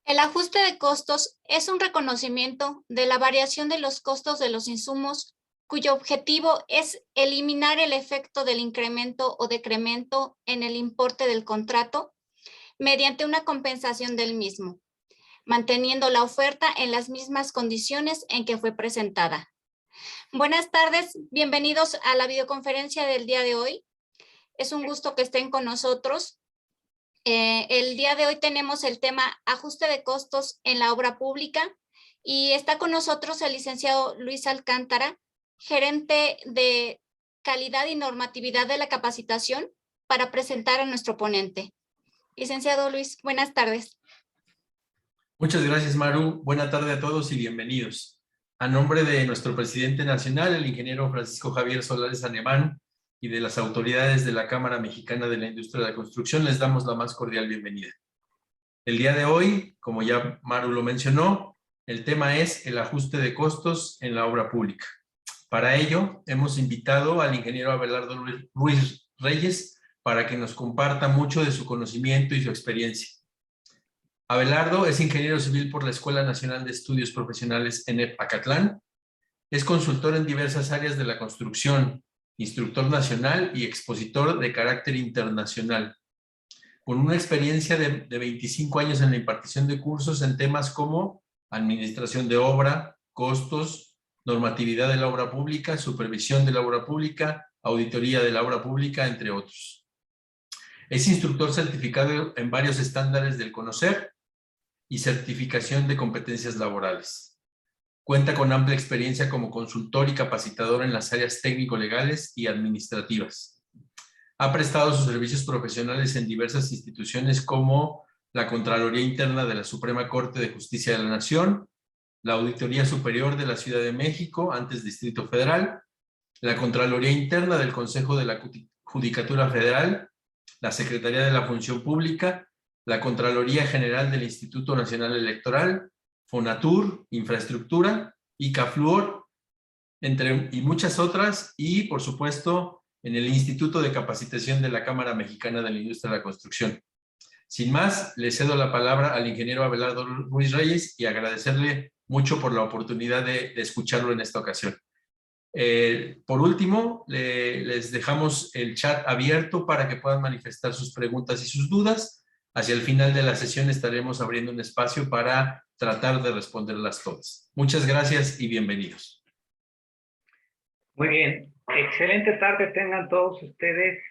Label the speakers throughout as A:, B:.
A: El ajuste de costos es un reconocimiento de la variación de los costos de los insumos, cuyo objetivo es eliminar el efecto del incremento o decremento en el importe del contrato mediante una compensación del mismo, manteniendo la oferta en las mismas condiciones en que fue presentada. Buenas tardes, bienvenidos a la videoconferencia del día de hoy. Es un gusto que estén con nosotros. El día de hoy tenemos el tema ajuste de costos en la obra pública y está con nosotros el licenciado Luis Alcántara, gerente de calidad y normatividad de la capacitación, para presentar a nuestro ponente. Licenciado Luis, buenas tardes.
B: Muchas gracias, Maru. Buena tarde a todos y bienvenidos. A nombre de nuestro presidente nacional, el ingeniero Francisco Javier Solares Anemán, y de las autoridades de la Cámara Mexicana de la Industria de la Construcción, les damos la más cordial bienvenida. El día de hoy, como ya Maru lo mencionó, el tema es el ajuste de costos en la obra pública. Para ello, hemos invitado al ingeniero Abelardo Ruiz Reyes para que nos comparta mucho de su conocimiento y su experiencia. Abelardo es ingeniero civil por la Escuela Nacional de Estudios Profesionales ENEP Acatlán. Es consultor en diversas áreas de la construcción, instructor nacional y expositor de carácter internacional, con una experiencia de 25 años en la impartición de cursos en temas como administración de obra, costos, normatividad de la obra pública, supervisión de la obra pública, auditoría de la obra pública, entre otros. Es instructor certificado en varios estándares del CONOCER y certificación de competencias laborales. Cuenta con amplia experiencia como consultor y capacitador en las áreas técnico-legales y administrativas. Ha prestado sus servicios profesionales en diversas instituciones como la Contraloría Interna de la Suprema Corte de Justicia de la Nación, la Auditoría Superior de la Ciudad de México, antes Distrito Federal, la Contraloría Interna del Consejo de la Judicatura Federal, la Secretaría de la Función Pública, la Contraloría General del Instituto Nacional Electoral, Fonatur, Infraestructura, ICAFLUOR, y muchas otras, y por supuesto en el Instituto de Capacitación de la Cámara Mexicana de la Industria de la Construcción. Sin más, le cedo la palabra al ingeniero Abelardo Ruiz Reyes y agradecerle mucho por la oportunidad de escucharlo en esta ocasión. Por último, les dejamos el chat abierto para que puedan manifestar sus preguntas y sus dudas. Hacia el final de la sesión estaremos abriendo un espacio para tratar de responderlas todas. Muchas gracias y bienvenidos.
C: Muy bien, excelente tarde tengan todos ustedes.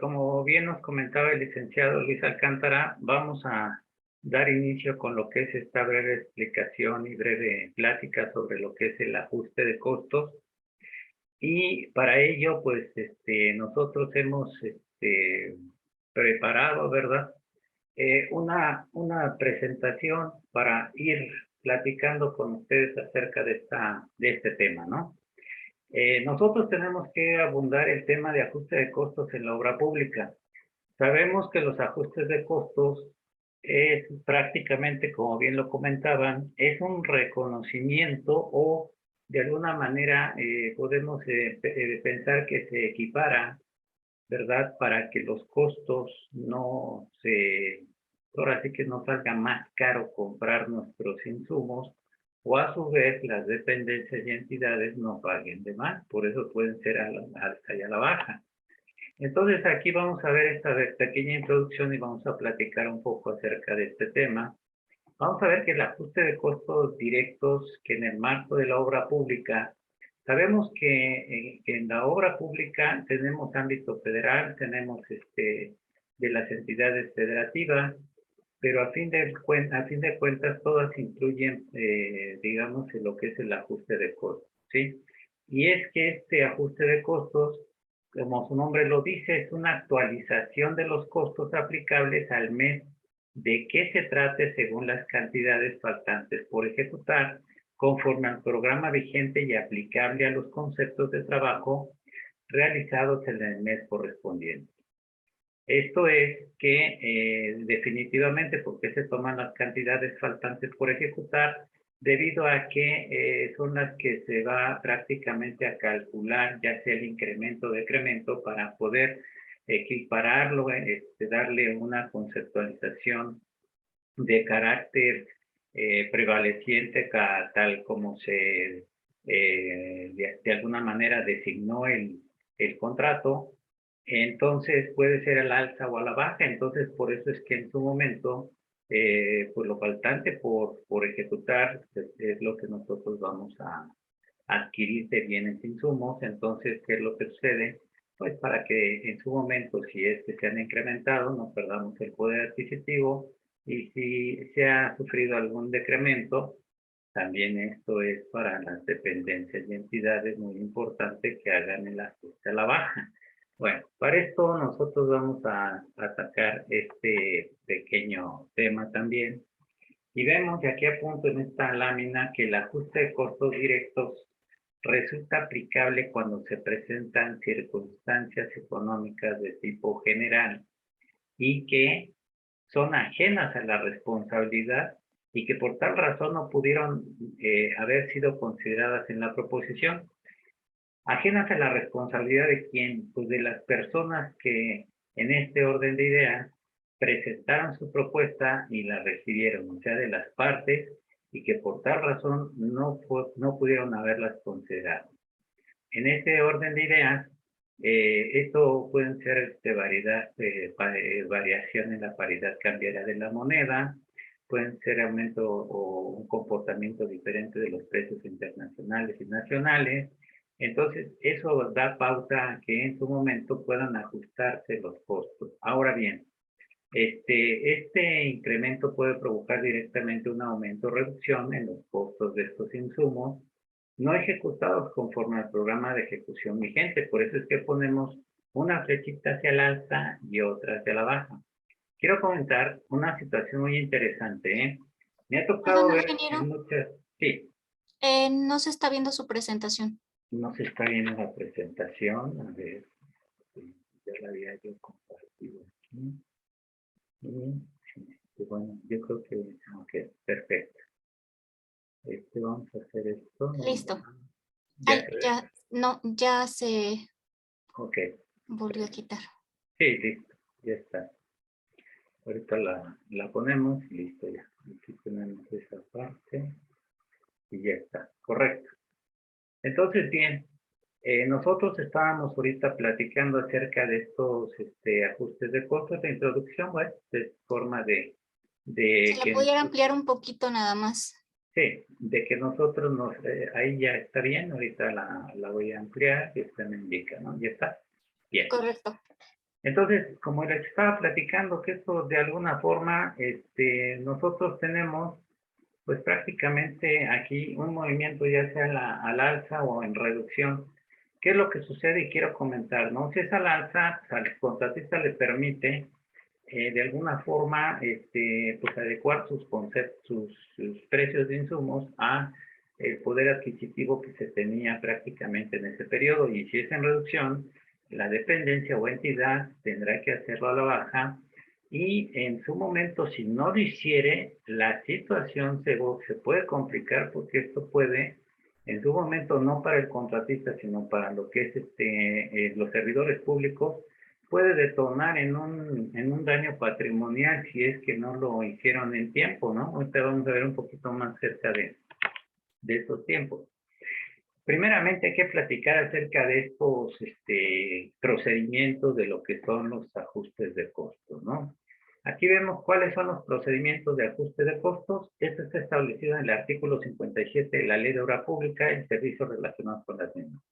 C: Como bien nos comentaba el licenciado Luis Alcántara, vamos a dar inicio con lo que es esta breve explicación y breve plática sobre lo que es el ajuste de costos. Y para ello, pues, nosotros hemos preparado, ¿verdad? Una presentación para ir platicando con ustedes acerca de este tema, ¿no? Nosotros tenemos que abundar el tema de ajuste de costos en la obra pública. Sabemos que los ajustes de costos es prácticamente, como bien lo comentaban, es un reconocimiento o de alguna manera podemos pensar que se equipara, ¿verdad? Para que los costos ahora sí que no salga más caro comprar nuestros insumos, o a su vez las dependencias y entidades no paguen de más, por eso pueden ser a la alta y a la baja. Entonces aquí vamos a ver esta pequeña introducción y vamos a platicar un poco acerca de este tema. Vamos a ver que el ajuste de costos directos, que en el marco de la obra pública, sabemos que en la obra pública tenemos ámbito federal, tenemos de las entidades federativas, pero a fin de cuentas todas incluyen, digamos, en lo que es el ajuste de costos, ¿sí? Y es que este ajuste de costos, como su nombre lo dice, es una actualización de los costos aplicables al mes de qué se trate según las cantidades faltantes por ejecutar, conforme al programa vigente y aplicable a los conceptos de trabajo realizados en el mes correspondiente. Esto es que definitivamente, ¿por qué se toman las cantidades faltantes por ejecutar? Debido a que son las que se va prácticamente a calcular, ya sea el incremento o decremento, para poder equipararlo, darle una conceptualización de carácter prevaleciente, tal como se de alguna manera designó el contrato, entonces puede ser al alza o a la baja. Entonces por eso es que en su momento pues lo faltante por ejecutar es lo que nosotros vamos a adquirir de bienes e insumos. Entonces, ¿qué es lo que sucede? Pues para que en su momento, si es que se han incrementado, no perdamos el poder adquisitivo, y si se ha sufrido algún decremento, también esto es para las dependencias y entidades muy importante que hagan el ajuste a la baja. Bueno, para esto nosotros vamos a atacar este pequeño tema también. Y vemos de aquí a punto en esta lámina que el ajuste de costos directos resulta aplicable cuando se presentan circunstancias económicas de tipo general y que son ajenas a la responsabilidad y que por tal razón no pudieron haber sido consideradas en la proposición. Ajenas a la responsabilidad de quién, pues de las personas que en este orden de ideas presentaron su propuesta y la recibieron, o sea, de las partes, y que por tal razón no pudieron haberlas considerado. En este orden de ideas, esto pueden ser de variación en la paridad cambiaria de la moneda, pueden ser aumento o un comportamiento diferente de los precios internacionales y nacionales. Entonces, eso da pauta a que en su momento puedan ajustarse los costos. Ahora bien, este incremento puede provocar directamente un aumento o reducción en los costos de estos insumos no ejecutados conforme al programa de ejecución vigente. Por eso es que ponemos una flechita hacia el alza y otra hacia la baja. Quiero comentar una situación muy interesante, ¿eh? Me ha tocado
A: Perdón,
C: ver
A: ingeniero,
C: en muchas... Sí,
A: no se está viendo su presentación.
C: no se está viendo la presentación. A ver, ya la había yo compartido aquí. Y bueno, yo creo que... Ok, perfecto. Vamos a hacer esto.
A: Listo.
C: Ya,
A: Ay, ya, no, ya se
C: ok.
A: volvió a quitar.
C: Sí, listo, ya está. Ahorita la ponemos y listo ya. Aquí tenemos esa parte y ya está, correcto. Entonces, bien, nosotros estábamos ahorita platicando acerca de estos ajustes de costos de introducción, ¿ves? De forma
A: Si la
C: que,
A: pudiera ampliar un poquito nada más.
C: sí, de que nosotros ahí ya está bien, ahorita la voy a ampliar y usted me indica, ¿no? Ya está, bien.
A: Correcto.
C: Entonces, como les estaba platicando, que esto de alguna forma, nosotros tenemos, pues prácticamente aquí un movimiento ya sea al alza o en reducción. ¿Qué es lo que sucede? Y quiero comentar, ¿no? Si es al alza, pues al contratista le permite, de alguna forma, pues adecuar sus conceptos, sus precios de insumos a el poder adquisitivo que se tenía prácticamente en ese periodo. Y si es en reducción, la dependencia o entidad tendrá que hacerlo a la baja, y en su momento, si no lo hiciere, la situación se puede complicar, porque esto puede, en su momento, no para el contratista, sino para lo que es los servidores públicos, puede detonar en un daño patrimonial si es que no lo hicieron en tiempo, ¿no? Ahorita vamos a ver un poquito más cerca de estos tiempos. Primeramente hay que platicar acerca de estos procedimientos de lo que son los ajustes de costos, ¿no? Aquí vemos cuáles son los procedimientos de ajuste de costos. Esto está establecido en el artículo 57 de la Ley de Obra Pública y Servicios Relacionados con las mismas.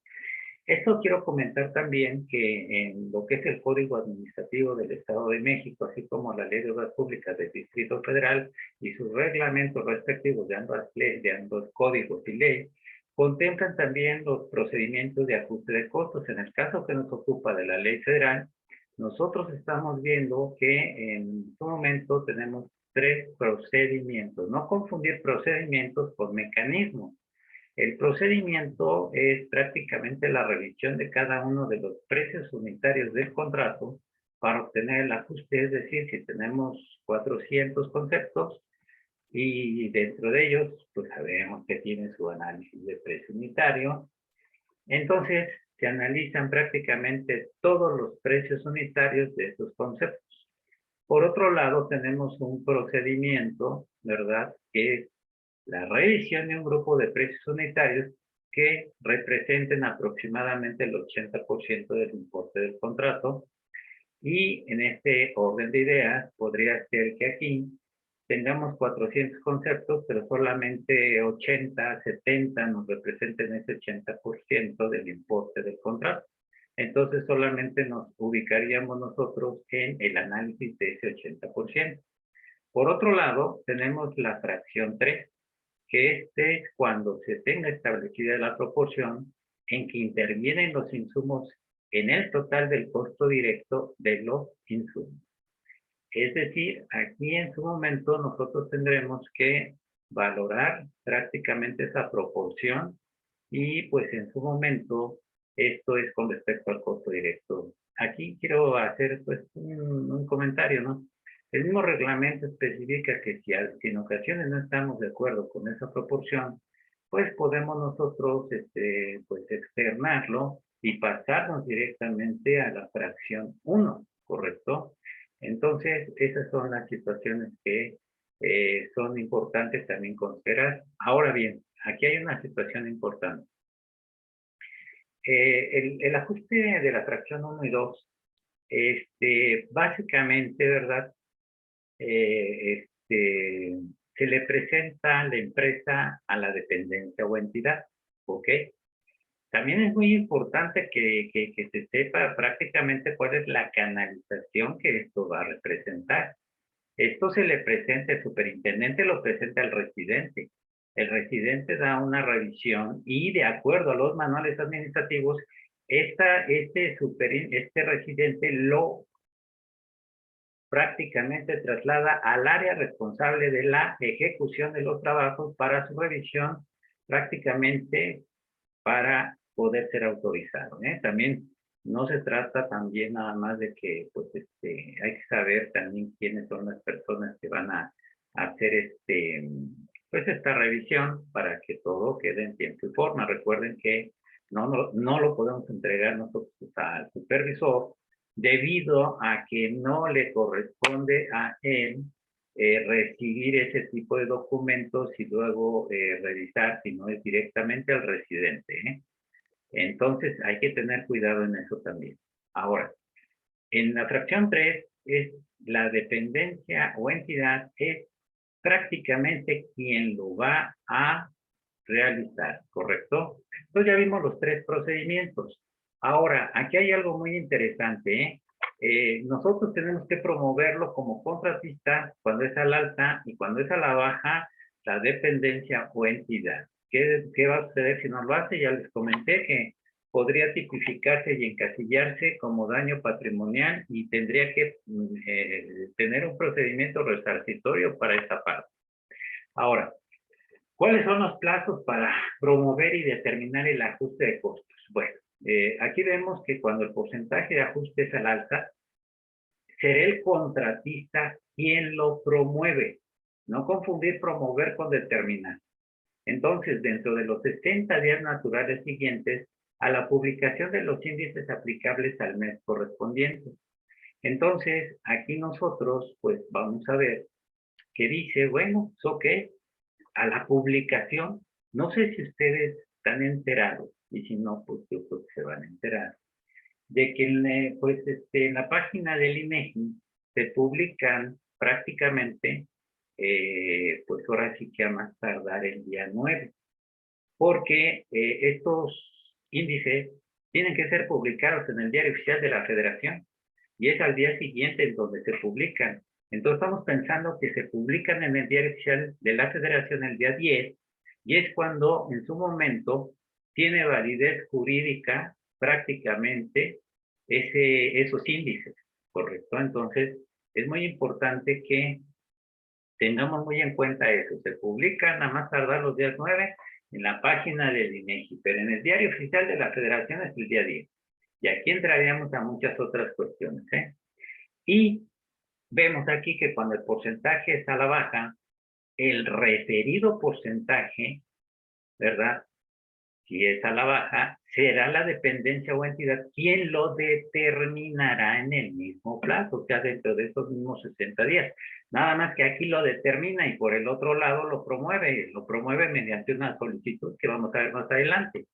C: Esto quiero comentar también que en lo que es el Código Administrativo del Estado de México, así como la Ley de Obras Públicas del Distrito Federal y sus reglamentos respectivos de ambos códigos y ley, contemplan también los procedimientos de ajuste de costos. En el caso que nos ocupa de la ley federal, nosotros estamos viendo que en su momento tenemos 3 procedimientos. No confundir procedimientos con mecanismos. El procedimiento es prácticamente la revisión de cada uno de los precios unitarios del contrato para obtener el ajuste. Es decir, si tenemos 400 conceptos y dentro de ellos, pues sabemos que tiene su análisis de precio unitario, entonces se analizan prácticamente todos los precios unitarios de estos conceptos. Por otro lado, tenemos un procedimiento, ¿verdad?, que es la revisión de un grupo de precios unitarios que representen aproximadamente el 80% del importe del contrato. Y en este orden de ideas, podría ser que aquí tengamos 400 conceptos, pero solamente 80, 70 nos representen ese 80% del importe del contrato. Entonces solamente nos ubicaríamos nosotros en el análisis de ese 80%. Por otro lado, tenemos la fracción 3, que este es cuando se tenga establecida la proporción en que intervienen los insumos en el total del costo directo de los insumos. Es decir, aquí en su momento nosotros tendremos que valorar prácticamente esa proporción y pues en su momento esto es con respecto al costo directo. Aquí quiero hacer pues un comentario, ¿no? El mismo reglamento especifica que si en ocasiones no estamos de acuerdo con esa proporción, pues podemos nosotros pues externarlo y pasarnos directamente a la fracción 1, ¿correcto? Entonces, esas son las situaciones que son importantes también considerar. Ahora bien, aquí hay una situación importante. El ajuste de la fracción 1 y 2, básicamente, ¿verdad? Se le presenta la empresa a la dependencia o entidad, ¿ok? También es muy importante que se sepa prácticamente cuál es la canalización que esto va a representar. Esto se le presenta, el superintendente lo presenta al residente. El residente da una revisión y de acuerdo a los manuales administrativos, este residente lo prácticamente traslada al área responsable de la ejecución de los trabajos para su revisión, prácticamente para poder ser autorizado, ¿eh? También no se trata también nada más de que pues hay que saber también quiénes son las personas que van a hacer pues esta revisión para que todo quede en tiempo y forma. Recuerden que no lo podemos entregar nosotros al supervisor debido a que no le corresponde a él recibir ese tipo de documentos y luego revisar si no es directamente al residente, ¿eh? Entonces hay que tener cuidado en eso también. Ahora, en la fracción 3 es la dependencia o entidad es prácticamente quien lo va a realizar, ¿correcto? Entonces ya vimos los 3 procedimientos. Ahora, aquí hay algo muy interesante, ¿eh? Nosotros tenemos que promoverlo como contratista cuando es al alta y cuando es a la baja, la dependencia o entidad. ¿Qué va a suceder si no lo hace? Ya les comenté que podría tipificarse y encasillarse como daño patrimonial y tendría que tener un procedimiento resarcitorio para esa parte. Ahora, ¿cuáles son los plazos para promover y determinar el ajuste de costos? Bueno, aquí vemos que cuando el porcentaje de ajuste es al alza, será el contratista quien lo promueve. No confundir promover con determinar. Entonces, dentro de los 60 días naturales siguientes a la publicación de los índices aplicables al mes correspondiente. Entonces, aquí nosotros, pues, vamos a ver que dice, bueno, ok, a la publicación, no sé si ustedes están enterados, y si no, pues yo creo que se van a enterar, de que pues, en la página del INEGI se publican prácticamente, pues ahora sí que a más tardar el día 9, porque estos índices tienen que ser publicados en el Diario Oficial de la Federación, y es al día siguiente en donde se publican. Entonces estamos pensando que se publican en el Diario Oficial de la Federación el día 10, y es cuando en su momento tiene validez jurídica prácticamente esos índices, ¿correcto? Entonces es muy importante que tengamos muy en cuenta eso. Se publican a más tardar los días 9 en la página del INEGI, pero en el Diario Oficial de la Federación es el día 10. Y aquí entraríamos a muchas otras cuestiones, ¿eh? Y vemos aquí que cuando el porcentaje está a la baja, el referido porcentaje, ¿verdad?, Si es a la baja, será la dependencia o entidad quien lo determinará en el mismo plazo, o sea, dentro de esos mismos 60 días. Nada más que aquí lo determina y por el otro lado lo promueve mediante una solicitud que vamos a ver más adelante.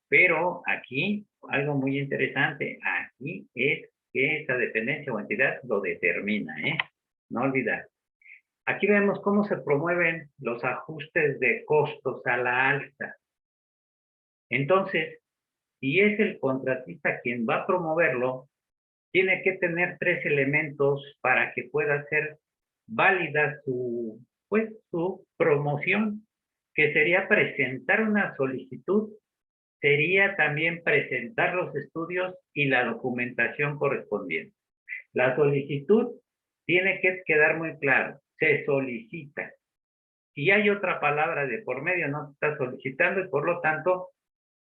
C: Pero aquí, algo muy interesante, aquí es que esa dependencia o entidad lo determina, ¿eh? No olvidar. Aquí vemos cómo se promueven los ajustes de costos a la alza. Entonces, si es el contratista quien va a promoverlo, tiene que tener 3 elementos para que pueda ser válida su promoción, que sería presentar una solicitud, sería también presentar los estudios y la documentación correspondiente. La solicitud tiene que quedar muy claro, se solicita. Si hay otra palabra de por medio, no se está solicitando y por lo tanto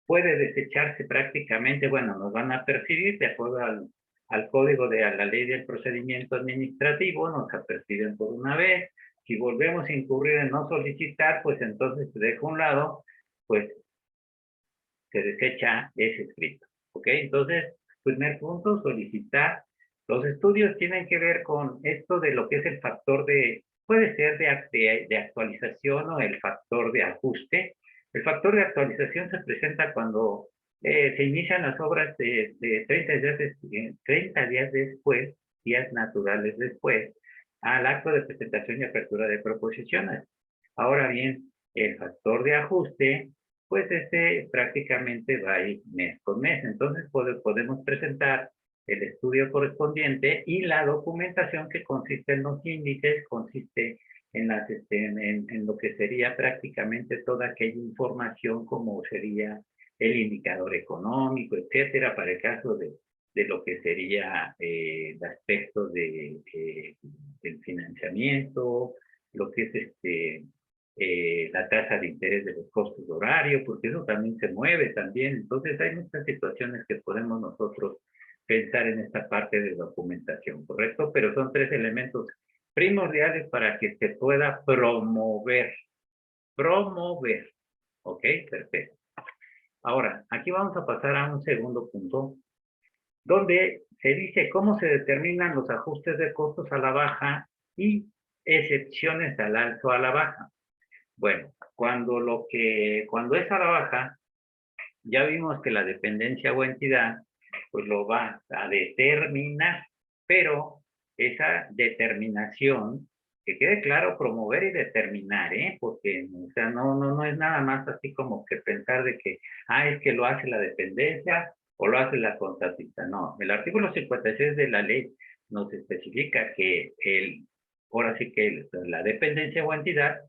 C: puede desecharse prácticamente, bueno, nos van a percibir de acuerdo al código de a la ley del procedimiento administrativo, nos aperciben por una vez. Si volvemos a incurrir en no solicitar, pues entonces se deja a un lado, pues se desecha ese escrito. ¿Ok? Entonces, primer punto, solicitar. Los estudios tienen que ver con esto de lo que es el factor de, puede ser de actualización o el factor de ajuste. El factor de actualización se presenta cuando se inician las obras de 30 días después, días naturales después, al acto de presentación y apertura de proposiciones. Ahora bien, el factor de ajuste, pues prácticamente va a ir mes con mes. Entonces podemos presentar el estudio correspondiente y la documentación que consiste en los índices, consiste en, en lo que sería prácticamente toda aquella información como sería el indicador económico, etcétera, para el caso de lo que sería el aspecto del financiamiento, lo que es la tasa de interés de los costos de horario, porque eso también se mueve también. Entonces hay muchas situaciones que podemos nosotros pensar en esta parte de documentación, ¿correcto? Pero son 3 elementos primordiales para que se pueda promover. Promover. ¿Ok? Perfecto. Ahora, aquí vamos a pasar a un segundo punto, donde se dice cómo se determinan los ajustes de costos a la baja y excepciones al alza o a la baja. Bueno, cuando es a la baja, ya vimos que la dependencia o entidad, pues lo va a determinar, pero esa determinación, que quede claro, promover y determinar, porque, o sea, no es nada más así como que pensar de que, es que lo hace la dependencia o lo hace la contratista. No, el artículo 56 de la ley nos especifica que ahora sí que la dependencia o entidad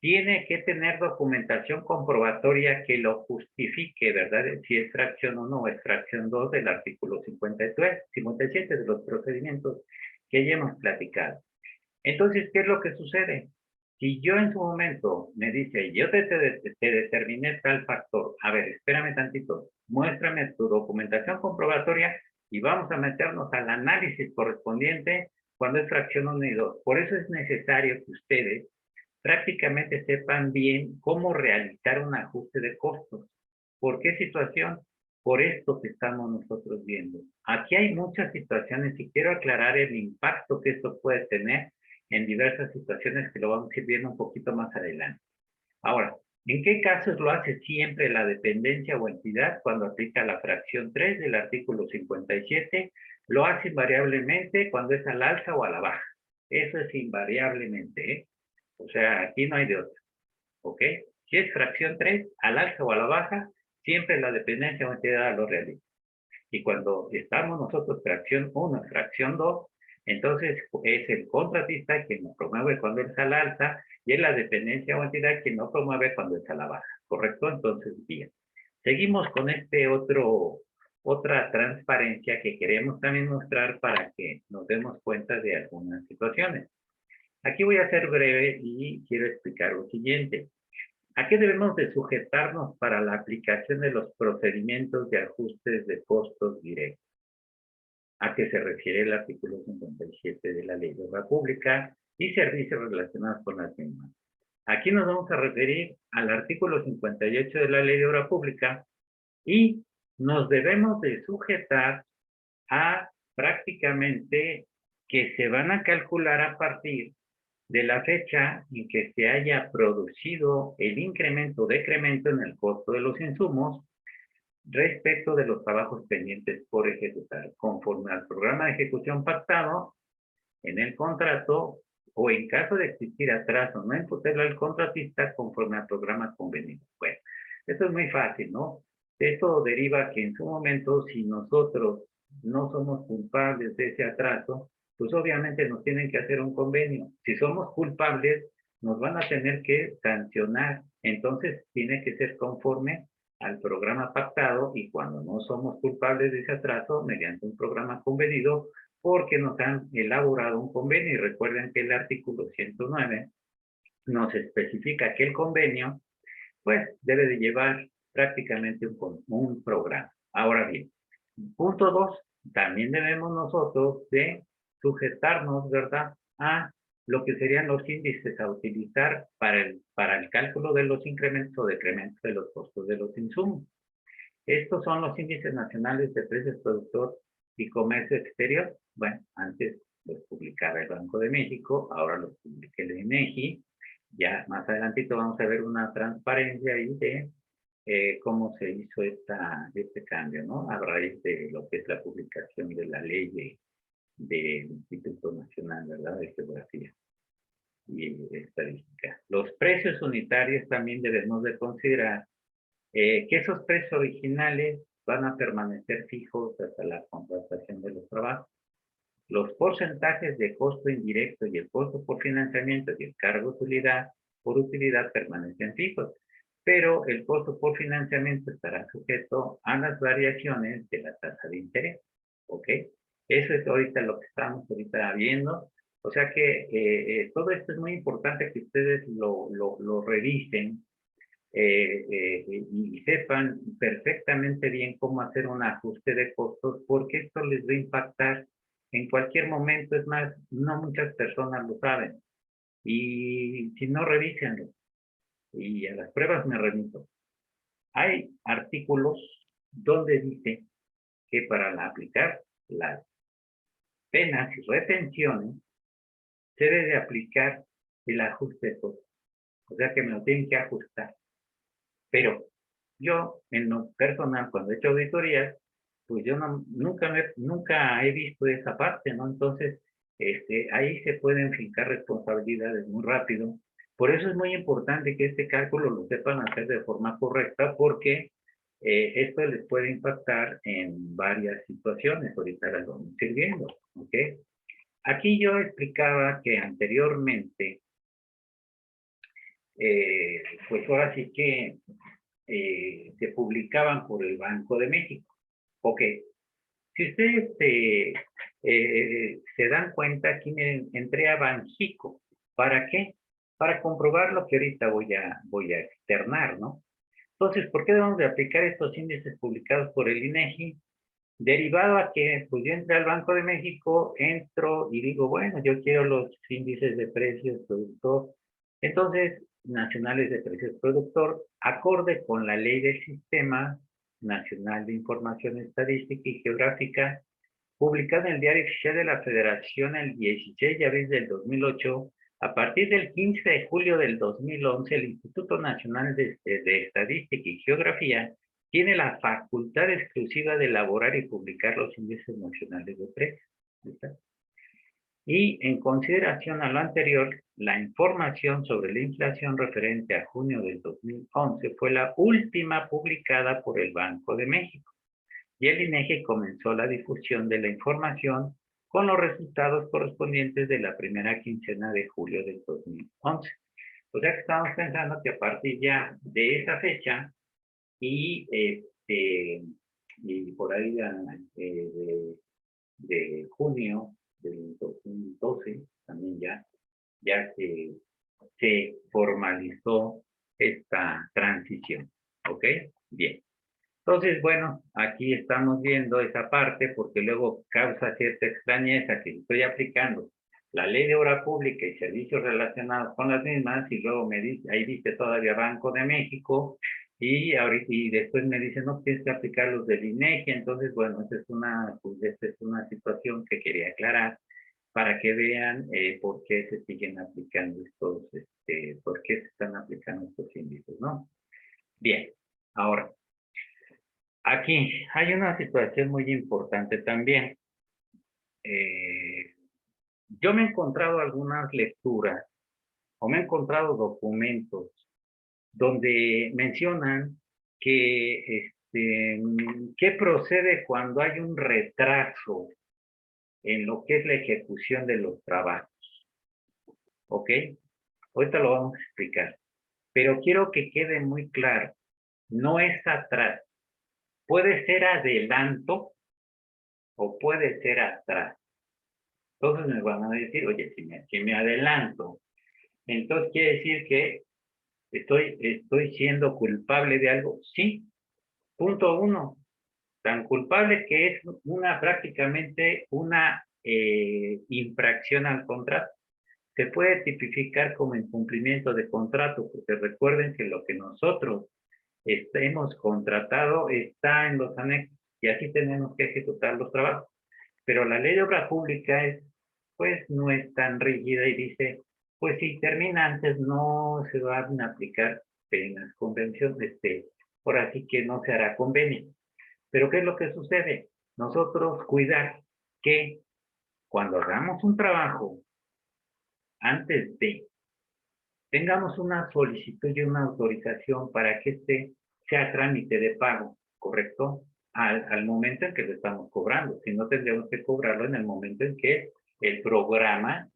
C: tiene que tener documentación comprobatoria que lo justifique, ¿verdad? Si es fracción 1 o es fracción 2 del artículo 57 de los procedimientos que ya hemos platicado. Entonces, ¿qué es lo que sucede? Si yo en su momento me dice, yo te determiné tal factor, a ver, espérame tantito, muéstrame tu documentación comprobatoria y vamos a meternos al análisis correspondiente cuando es fracción 1 y 2. Por eso es necesario que ustedes prácticamente sepan bien cómo realizar un ajuste de costos. ¿Por qué situación? Por esto que estamos nosotros viendo. Aquí hay muchas situaciones y quiero aclarar el impacto que esto puede tener en diversas situaciones que lo vamos a ir viendo un poquito más adelante. Ahora, ¿en qué casos lo hace siempre la dependencia o entidad cuando aplica la fracción 3 del artículo 57? Lo hace invariablemente cuando es al alza o a la baja. Eso es invariablemente, ¿eh? O sea, aquí no hay de otra. ¿Ok? Si es fracción 3, al alza o a la baja, siempre la dependencia o entidad lo realiza. Y cuando estamos nosotros fracción 1, fracción 2, entonces es el contratista quien nos promueve cuando es al alza y es la dependencia o entidad quien no promueve cuando es a la baja. ¿Correcto? Entonces, bien. Seguimos con otra transparencia que queremos también mostrar para que nos demos cuenta de algunas situaciones. Aquí voy a ser breve y quiero explicar lo siguiente. ¿A qué debemos de sujetarnos para la aplicación de los procedimientos de ajustes de costos directos? ¿A qué se refiere el artículo 57 de la Ley de Obra Pública y servicios relacionados con las mismas? Aquí nos vamos a referir al artículo 58 de la Ley de Obra Pública y nos debemos de sujetar a prácticamente que se van a calcular a partir de la fecha en que se haya producido el incremento o decremento en el costo de los insumos respecto de los trabajos pendientes por ejecutar, conforme al programa de ejecución pactado en el contrato o en caso de existir atraso, no imputarlo al contratista conforme al programa convenido. Bueno, esto es muy fácil, ¿no? Esto deriva que en su momento, si nosotros no somos culpables de ese atraso, pues obviamente nos tienen que hacer un convenio. Si somos culpables, nos van a tener que sancionar. Entonces, tiene que ser conforme al programa pactado y cuando no somos culpables de ese atraso, mediante un programa convenido, porque nos han elaborado un convenio. Y recuerden que el artículo 109 nos especifica que el convenio, pues, debe de llevar prácticamente un programa. Ahora bien, punto 2, también debemos nosotros de sujetarnos, ¿verdad?, a lo que serían los índices a utilizar para el cálculo de los incrementos o decrementos de los costos de los insumos. Estos son los índices nacionales de precios productor y comercio exterior. Bueno, antes los publicaba el Banco de México, ahora los publica el INEGI. Ya más adelantito vamos a ver una transparencia ahí de cómo se hizo este cambio, ¿no? A raíz de lo que es la publicación de la ley del Instituto Nacional, ¿verdad?, de Geografía y Estadística. Los precios unitarios también debemos de considerar que esos precios originales van a permanecer fijos hasta la contratación de los trabajos. Los porcentajes de costo indirecto y el costo por financiamiento y el cargo de utilidad por utilidad permanecen fijos, pero el costo por financiamiento estará sujeto a las variaciones de la tasa de interés. ¿Ok? Eso es ahorita lo que estamos ahorita viendo. O sea que todo esto es muy importante que ustedes lo revisen y sepan perfectamente bien cómo hacer un ajuste de costos, porque esto les va a impactar en cualquier momento. Es más, no muchas personas lo saben. Y si no, revísenlo. Y a las pruebas me remito. Hay artículos donde dice que para aplicar las penas y retenciones se debe aplicar el ajuste de costos. O sea que me lo tienen que ajustar. Pero yo, en lo personal, cuando he hecho auditorías, pues yo nunca he visto esa parte, ¿no? Entonces, ahí se pueden fincar responsabilidades muy rápido. Por eso es muy importante que este cálculo lo sepan hacer de forma correcta, porque esto les puede impactar en varias situaciones. Ahorita las vamos a ir viendo, ¿ok? Aquí yo explicaba que anteriormente, pues ahora sí que se publicaban por el Banco de México. Ok, si ustedes se dan cuenta, aquí entré a Banxico. ¿Para qué? Para comprobar lo que ahorita voy a externar, ¿no? Entonces, ¿por qué debemos de aplicar estos índices publicados por el INEGI? Derivado a que, pues yo entré al Banco de México, entro y digo, bueno, yo quiero los índices de precios productor. Entonces, nacionales de precios productor, acorde con la ley del Sistema Nacional de Información Estadística y Geográfica, publicada en el Diario Oficial de la Federación el 16 de abril del 2008, a partir del 15 de julio del 2011, el Instituto Nacional de Estadística y Geografía tiene la facultad exclusiva de elaborar y publicar los índices nacionales de precios. Y en consideración a lo anterior, la información sobre la inflación referente a junio del 2011 fue la última publicada por el Banco de México. Y el INEGI comenzó la difusión de la información con los resultados correspondientes de la primera quincena de julio del 2011. O sea que estamos pensando que a partir ya de esa fecha y por ahí de junio del 2012 también ya se formalizó esta transición. ¿Ok? Bien. Entonces, bueno, aquí estamos viendo esa parte porque luego causa cierta extrañeza que estoy aplicando la Ley de Obra Pública y servicios relacionados con las mismas, y luego me dice, ahí dice todavía Banco de México, y después me dicen, no, tienes que aplicar los del INEGI. Entonces, bueno, esta es una situación que quería aclarar para que vean por qué se siguen aplicando por qué se están aplicando estos índices, ¿no? Bien, ahora, aquí hay una situación muy importante también. Yo me he encontrado algunas lecturas o me he encontrado documentos donde mencionan que qué procede cuando hay un retraso en lo que es la ejecución de los trabajos. ¿Ok? Ahorita lo vamos a explicar. Pero quiero que quede muy claro, no es atrás. Puede ser adelanto o puede ser atrás. Entonces me van a decir, oye, si me adelanto, entonces quiere decir que estoy siendo culpable de algo. Sí, punto uno, tan culpable que es prácticamente una infracción al contrato. Se puede tipificar como incumplimiento de contrato, porque recuerden que lo que nosotros hemos contratado está en los anexos y así tenemos que ejecutar los trabajos. Pero la ley de obra pública pues no es tan rígida y dice, pues si termina antes no se van a aplicar penas, convenciones, por así que no se hará convenio. Pero ¿qué es lo que sucede? Nosotros cuidar que cuando hagamos un trabajo, antes de, tengamos una solicitud y una autorización para que sea trámite de pago, ¿correcto? Al momento en que lo estamos cobrando. Si no, tendríamos que cobrarlo en el momento en que el programa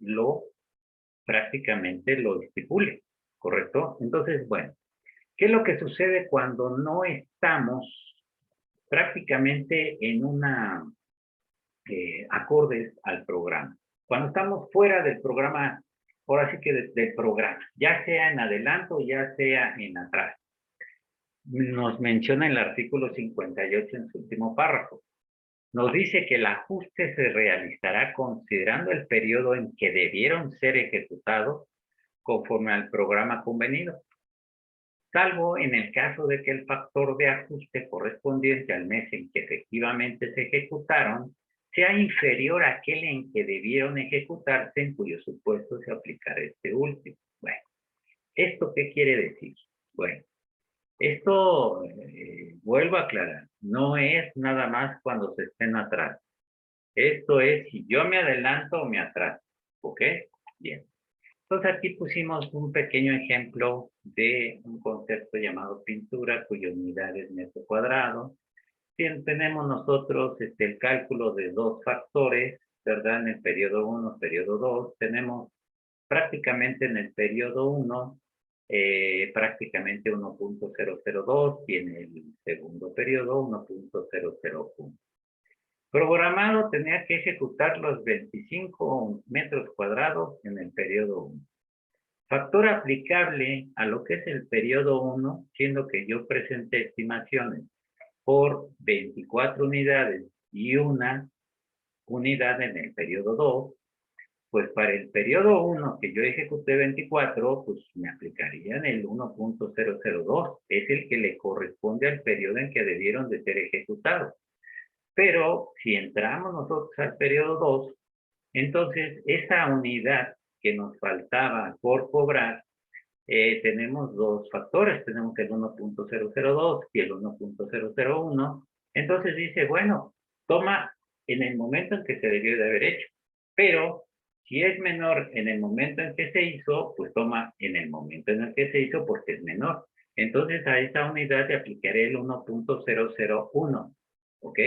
C: prácticamente lo estipule, ¿correcto? Entonces, bueno, ¿qué es lo que sucede cuando no estamos prácticamente en acordes al programa? Cuando estamos fuera del programa, ahora sí que del programa, ya sea en adelanto, ya sea en atrás. Nos menciona el artículo 58 en su último párrafo. Nos dice que el ajuste se realizará considerando el periodo en que debieron ser ejecutados conforme al programa convenido, salvo en el caso de que el factor de ajuste correspondiente al mes en que efectivamente se ejecutaron sea inferior a aquel en que debieron ejecutarse, en cuyo supuesto se aplicará este último. Bueno, ¿esto qué quiere decir? Bueno, esto, vuelvo a aclarar, no es nada más cuando se estén atrás. Esto es si yo me adelanto o me atraso. ¿Ok? Bien. Entonces aquí pusimos un pequeño ejemplo de un concepto llamado pintura, cuya unidad es metro cuadrado. Tenemos nosotros el cálculo de dos factores, ¿verdad? En el periodo 1, periodo 2, tenemos prácticamente en el periodo 1, prácticamente 1.002, y en el segundo periodo 1.001. Programado tenía que ejecutar los 25 metros cuadrados en el periodo 1. Factor aplicable a lo que es el periodo 1, siendo que yo presenté estimaciones por 24 unidades y una unidad en el periodo 2, pues para el periodo 1 que yo ejecuté 24, pues me aplicarían el 1.002, es el que le corresponde al periodo en que debieron de ser ejecutados. Pero si entramos nosotros al periodo 2, entonces esa unidad que nos faltaba por cobrar, tenemos dos factores, tenemos el 1.002 y el 1.001, entonces dice, bueno, toma en el momento en que se debió de haber hecho, pero si es menor en el momento en que se hizo, pues toma en el momento en el que se hizo porque es menor. Entonces a esa unidad le aplicaré el 1.001, ¿ok?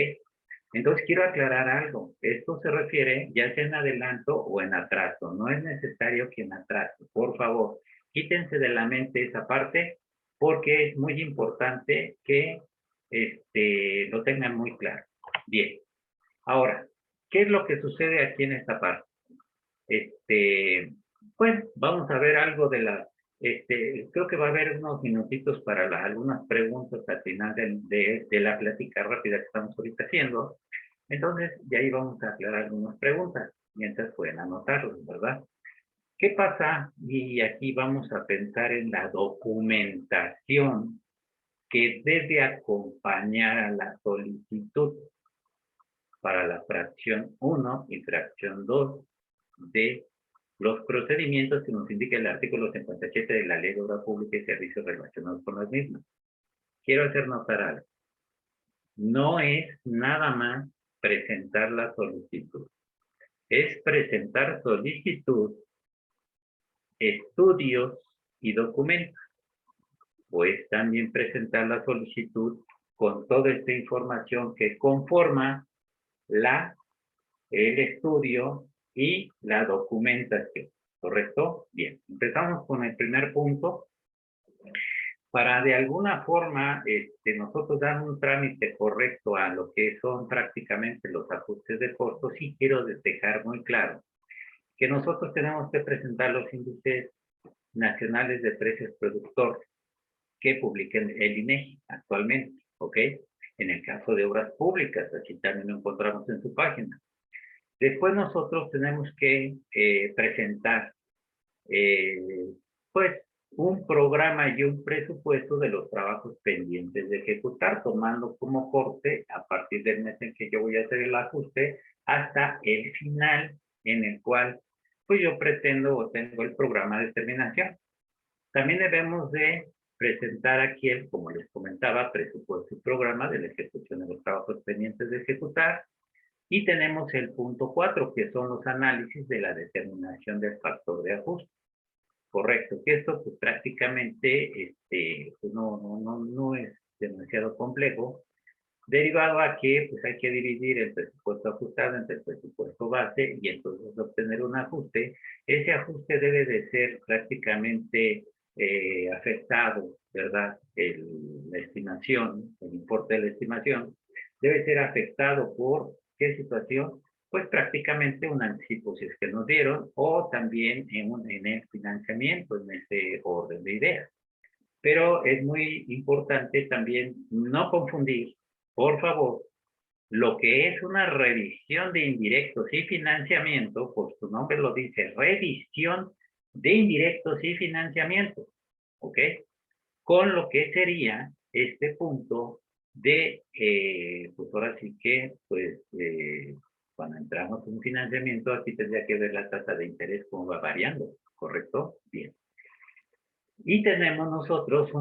C: Entonces quiero aclarar algo, esto se refiere ya sea en adelanto o en atraso, no es necesario que en atraso, por favor, quítense de la mente esa parte porque es muy importante que lo tengan muy claro. Bien, ahora, ¿qué es lo que sucede aquí en esta parte? Pues vamos a ver algo de creo que va a haber unos minutitos para algunas preguntas al final de la plática rápida que estamos ahorita haciendo. Entonces, de ahí vamos a aclarar algunas preguntas. mientras pueden anotarlos, ¿verdad? ¿Qué pasa? Y aquí vamos a pensar en la documentación que debe acompañar a la solicitud para la fracción 1 y fracción 2 de los procedimientos que nos indica el artículo 57 de la Ley de Obra Pública y Servicios relacionados con las mismas. Quiero hacer notar algo. No es nada más presentar la solicitud. Es presentar solicitud, estudios y documentos. O es también presentar la solicitud con toda esta información que conforma el estudio y la documentación. ¿Correcto? Bien, empezamos con el primer punto. Para de alguna forma nosotros dar un trámite correcto a lo que son prácticamente los ajustes de costos, sí quiero dejar muy claro que nosotros tenemos que presentar los índices nacionales de precios productores que publiquen el INEGI actualmente, ¿ok? En el caso de obras públicas, así también lo encontramos en su página. Después nosotros tenemos que presentar, pues, un programa y un presupuesto de los trabajos pendientes de ejecutar, tomando como corte a partir del mes en que yo voy a hacer el ajuste hasta el final en el cual pues yo pretendo o tengo el programa de terminación. También debemos de presentar aquí el, como les comentaba, presupuesto y programa de la ejecución de los trabajos pendientes de ejecutar. Y tenemos el punto 4, que son los análisis de la determinación del factor de ajuste. Correcto, que esto pues prácticamente pues, no es demasiado complejo, derivado a que pues hay que dividir el presupuesto ajustado entre el presupuesto base y entonces obtener un ajuste. Ese ajuste debe de ser prácticamente afectado, ¿verdad? La estimación, el importe de la estimación, debe ser afectado por ¿qué situación? Pues prácticamente un anticipo si es que nos dieron, o también en el financiamiento, en ese orden de ideas. Pero es muy importante también no confundir, por favor, lo que es una revisión de indirectos y financiamiento, pues su nombre lo dice, revisión de indirectos y financiamiento, ¿ok? Con lo que sería este punto de, pues ahora sí que, pues, cuando entramos en un financiamiento, aquí tendría que ver la tasa de interés cómo va variando, ¿correcto? Bien. Y tenemos nosotros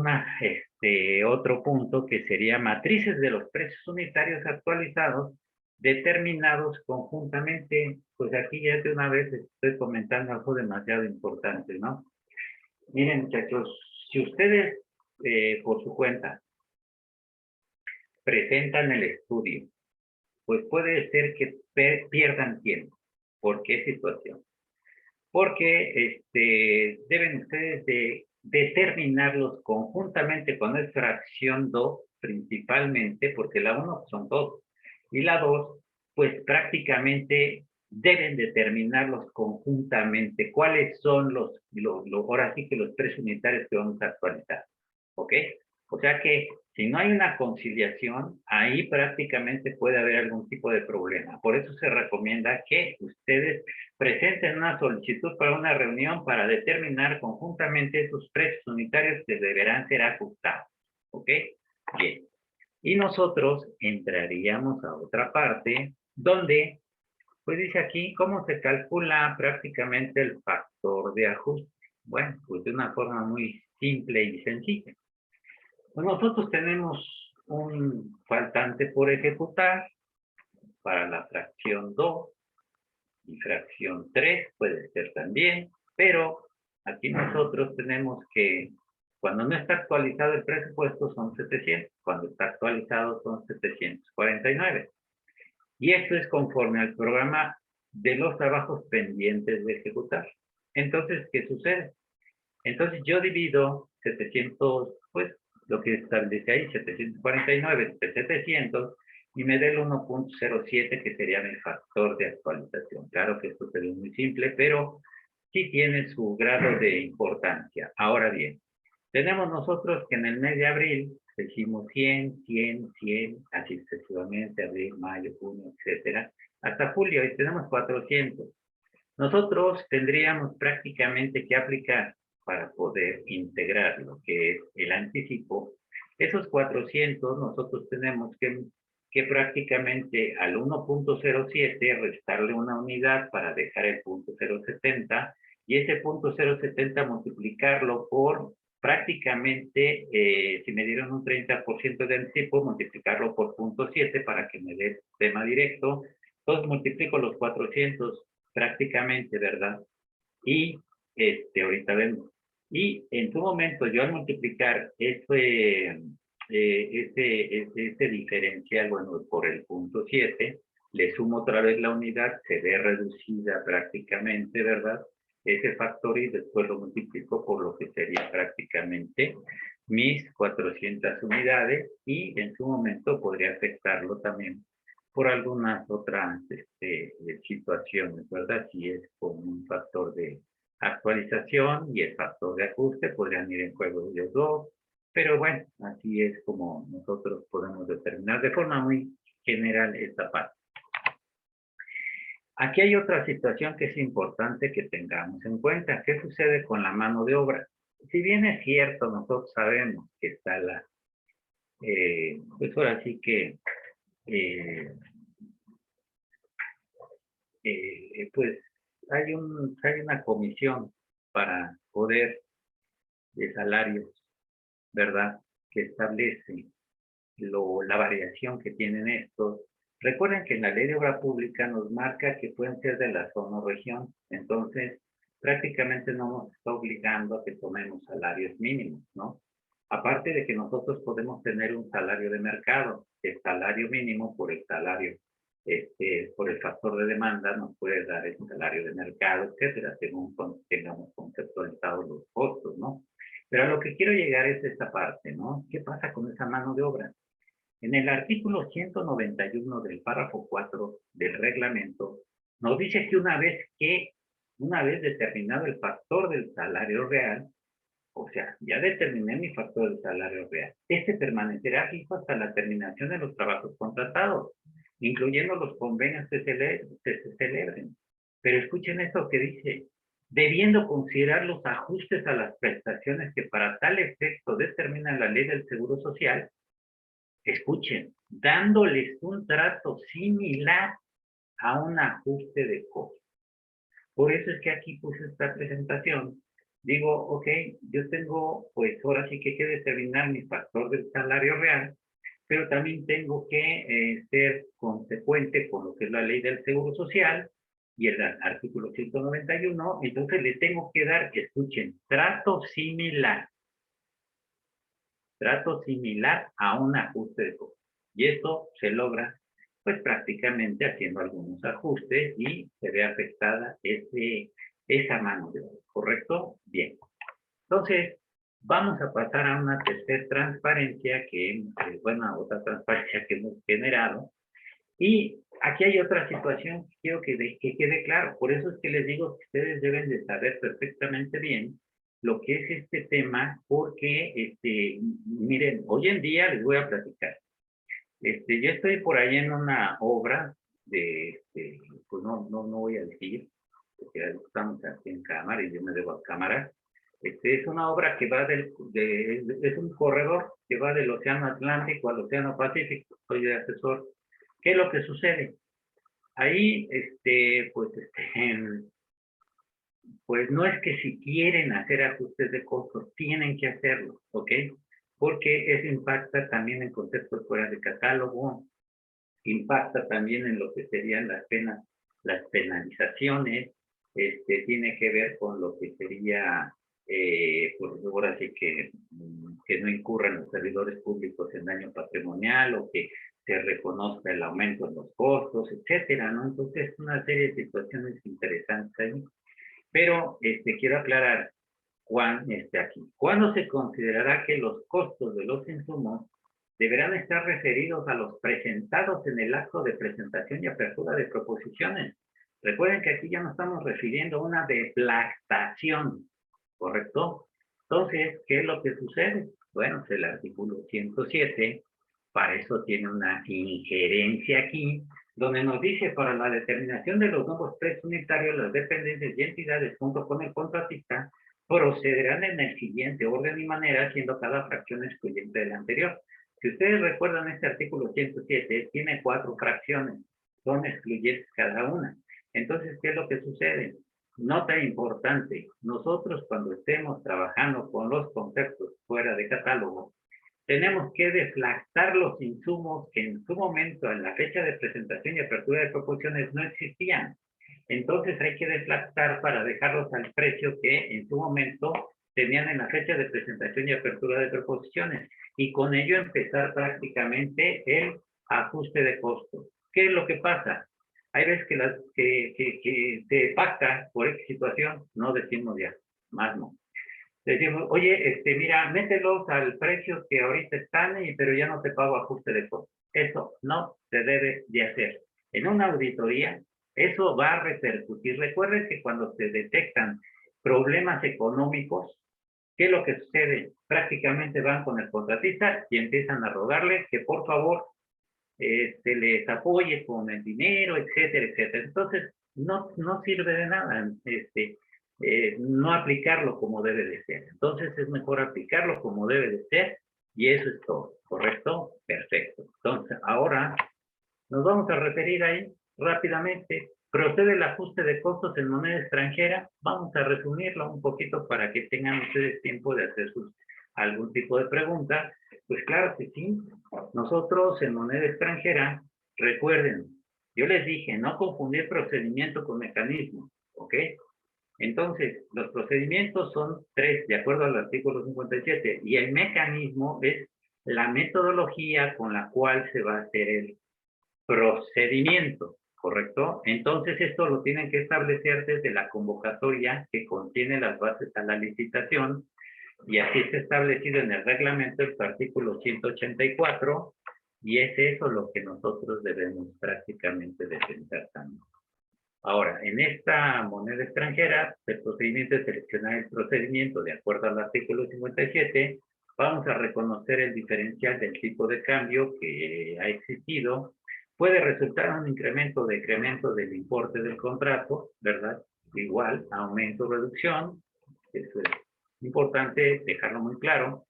C: otro punto que sería matrices de los precios unitarios actualizados determinados conjuntamente. Pues aquí ya de una vez estoy comentando algo demasiado importante, ¿no? Miren, muchachos, si ustedes por su cuenta presentan el estudio, pues puede ser que pierdan tiempo. ¿Por qué situación? Porque deben ustedes de determinarlos conjuntamente con la fracción 2, principalmente, porque la 1 son 2, y la 2, pues prácticamente deben determinarlos conjuntamente cuáles son ahora sí que los precios unitarios que vamos a actualizar, ¿ok? O sea que si no hay una conciliación, ahí prácticamente puede haber algún tipo de problema. Por eso se recomienda que ustedes presenten una solicitud para una reunión para determinar conjuntamente esos precios unitarios que deberán ser ajustados. ¿Ok? Bien. Y nosotros entraríamos a otra parte donde, pues dice aquí, ¿cómo se calcula prácticamente el factor de ajuste? Bueno, pues de una forma muy simple y sencilla. Pues nosotros tenemos un faltante por ejecutar para la fracción 2 y fracción 3 puede ser también, pero aquí nosotros tenemos que cuando no está actualizado el presupuesto son 700, cuando está actualizado son 749. Y esto es conforme al programa de los trabajos pendientes de ejecutar. Entonces, ¿qué sucede? Entonces yo divido 700, pues lo que establece ahí, 749 entre 700, y me da el 1.07 que sería mi factor de actualización. Claro que esto sería muy simple, pero sí tiene su grado de importancia. Ahora bien, tenemos nosotros que en el mes de abril decimos 100, 100, 100, así sucesivamente, abril, mayo, junio, etcétera, hasta julio, y tenemos 400. Nosotros tendríamos prácticamente que aplicar para poder integrar lo que es el anticipo. Esos 400 nosotros tenemos que prácticamente al 1.07 restarle una unidad para dejar el punto 0.70 y ese punto 0.70 multiplicarlo por prácticamente, si me dieron un 30% de anticipo, multiplicarlo por 0.7 para que me dé tema directo. Entonces multiplico los 400 prácticamente, ¿verdad? Y ahorita vemos. Y en su momento yo al multiplicar ese diferencial, bueno, por el 0.7, le sumo otra vez la unidad, se ve reducida prácticamente, ¿verdad? Ese factor y después lo multiplico por lo que sería prácticamente mis 400 unidades y en su momento podría afectarlo también por algunas otras situaciones, ¿verdad? Si es con un factor de actualización y el factor de ajuste, podrían ir en juego ellos dos, pero bueno, así es como nosotros podemos determinar de forma muy general esta parte. Aquí hay otra situación que es importante que tengamos en cuenta. ¿Qué sucede con la mano de obra? Si bien es cierto, nosotros sabemos que está la, pues ahora sí que, pues hay una comisión para poder de salarios, ¿verdad? Que establece la variación que tienen estos. Recuerden que en la ley de obra pública nos marca que pueden ser de la zona o región, entonces prácticamente no nos está obligando a que tomemos salarios mínimos, ¿no? Aparte de que nosotros podemos tener un salario de mercado, el salario mínimo por el salario, por el factor de demanda nos puede dar el salario de mercado, etcétera, según tengamos conceptualizados los costos, ¿no? Pero a lo que quiero llegar es esta parte, ¿no? ¿Qué pasa con esa mano de obra? En el artículo 191 del párrafo 4 del reglamento, nos dice que una vez determinado el factor del salario real, o sea, ya determiné mi factor del salario real, este permanecerá fijo hasta la terminación de los trabajos contratados, incluyendo los convenios que se celebren. Pero escuchen esto que dice, debiendo considerar los ajustes a las prestaciones que para tal efecto determina la ley del Seguro Social, escuchen, dándoles un trato similar a un ajuste de costo. Por eso es que aquí puse esta presentación. Digo, ok, yo tengo, pues ahora sí que determinar mi factor del salario real, pero también tengo que ser consecuente con lo que es la ley del Seguro Social y el artículo 191, entonces le tengo que dar, escuchen, trato similar a un ajuste de costo. Y esto se logra pues prácticamente haciendo algunos ajustes y se ve afectada esa mano de obra, ¿correcto? Bien. Entonces, vamos a pasar a una tercera transparencia otra transparencia que hemos generado. Y aquí hay otra situación que quiero que quede claro. Por eso es que les digo que ustedes deben de saber perfectamente bien lo que es este tema, porque, miren, hoy en día les voy a platicar. Yo estoy por ahí en una obra pues no voy a decir, porque estamos aquí en cámara y yo me debo a cámara. Es una obra que va es un corredor que va del Océano Atlántico al Océano Pacífico. Soy de asesor. ¿Qué es lo que sucede? Ahí, pues no es que si quieren hacer ajustes de costos, tienen que hacerlo, ¿ok? Porque eso impacta también en conceptos fuera de catálogo, impacta también en lo que serían las penas, las penalizaciones, tiene que ver con lo que sería, por ahora sí que no incurran los servidores públicos en daño patrimonial o que se reconozca el aumento en los costos, etcétera, ¿no? Entonces, una serie de situaciones interesantes ahí. Pero quiero aclarar, ¿cuándo se considerará que los costos de los insumos deberán estar referidos a los presentados en el acto de presentación y apertura de proposiciones? Recuerden que aquí ya nos estamos refiriendo a una deflactación, ¿correcto? Entonces, ¿qué es lo que sucede? Bueno, el artículo 107, para eso tiene una injerencia aquí, donde nos dice para la determinación de los nuevos precios unitarios, las dependencias y entidades junto con el contratista procederán en el siguiente orden y manera, siendo cada fracción excluyente de la anterior. Si ustedes recuerdan, este artículo 107 tiene 4 fracciones, son excluyentes cada una. Entonces, ¿qué es lo que sucede? Nota importante, nosotros cuando estemos trabajando con los conceptos fuera de catálogo, tenemos que deflactar los insumos que en su momento, en la fecha de presentación y apertura de proposiciones, no existían. Entonces hay que deflactar para dejarlos al precio que en su momento tenían en la fecha de presentación y apertura de proposiciones. Y con ello empezar prácticamente el ajuste de costos. ¿Qué es lo que pasa? Hay veces que se pacta por esta situación, no decimos ya, más no. Decimos, oye, mira, mételos al precio que ahorita están, pero ya no te pago ajuste de costos. Eso no se debe de hacer. En una auditoría, eso va a repercutir. Recuerden que cuando se detectan problemas económicos, ¿qué es lo que sucede? Prácticamente van con el contratista y empiezan a rogarle que por favor les apoye con el dinero, etcétera, etcétera. Entonces, no sirve de nada no aplicarlo como debe de ser. Entonces, es mejor aplicarlo como debe de ser y eso es todo, ¿correcto? Perfecto. Entonces, ahora nos vamos a referir ahí rápidamente. Procede el ajuste de costos en moneda extranjera. Vamos a resumirlo un poquito para que tengan ustedes tiempo de hacer algún tipo de pregunta. Pues claro que sí. Nosotros en moneda extranjera, recuerden, yo les dije, no confundir procedimiento con mecanismo, ¿ok? Entonces, los procedimientos son 3, de acuerdo al artículo 57, y el mecanismo es la metodología con la cual se va a hacer el procedimiento, ¿correcto? Entonces, esto lo tienen que establecer desde la convocatoria que contiene las bases a la licitación, y así está establecido en el reglamento el artículo 184, y es eso lo que nosotros debemos prácticamente defender también. Ahora, en esta moneda extranjera, el procedimiento es seleccionar el procedimiento de acuerdo al artículo 57. Vamos a reconocer el diferencial del tipo de cambio que ha existido. Puede resultar un incremento o decremento del importe del contrato, ¿verdad? Igual, aumento o reducción. Eso es importante dejarlo muy claro.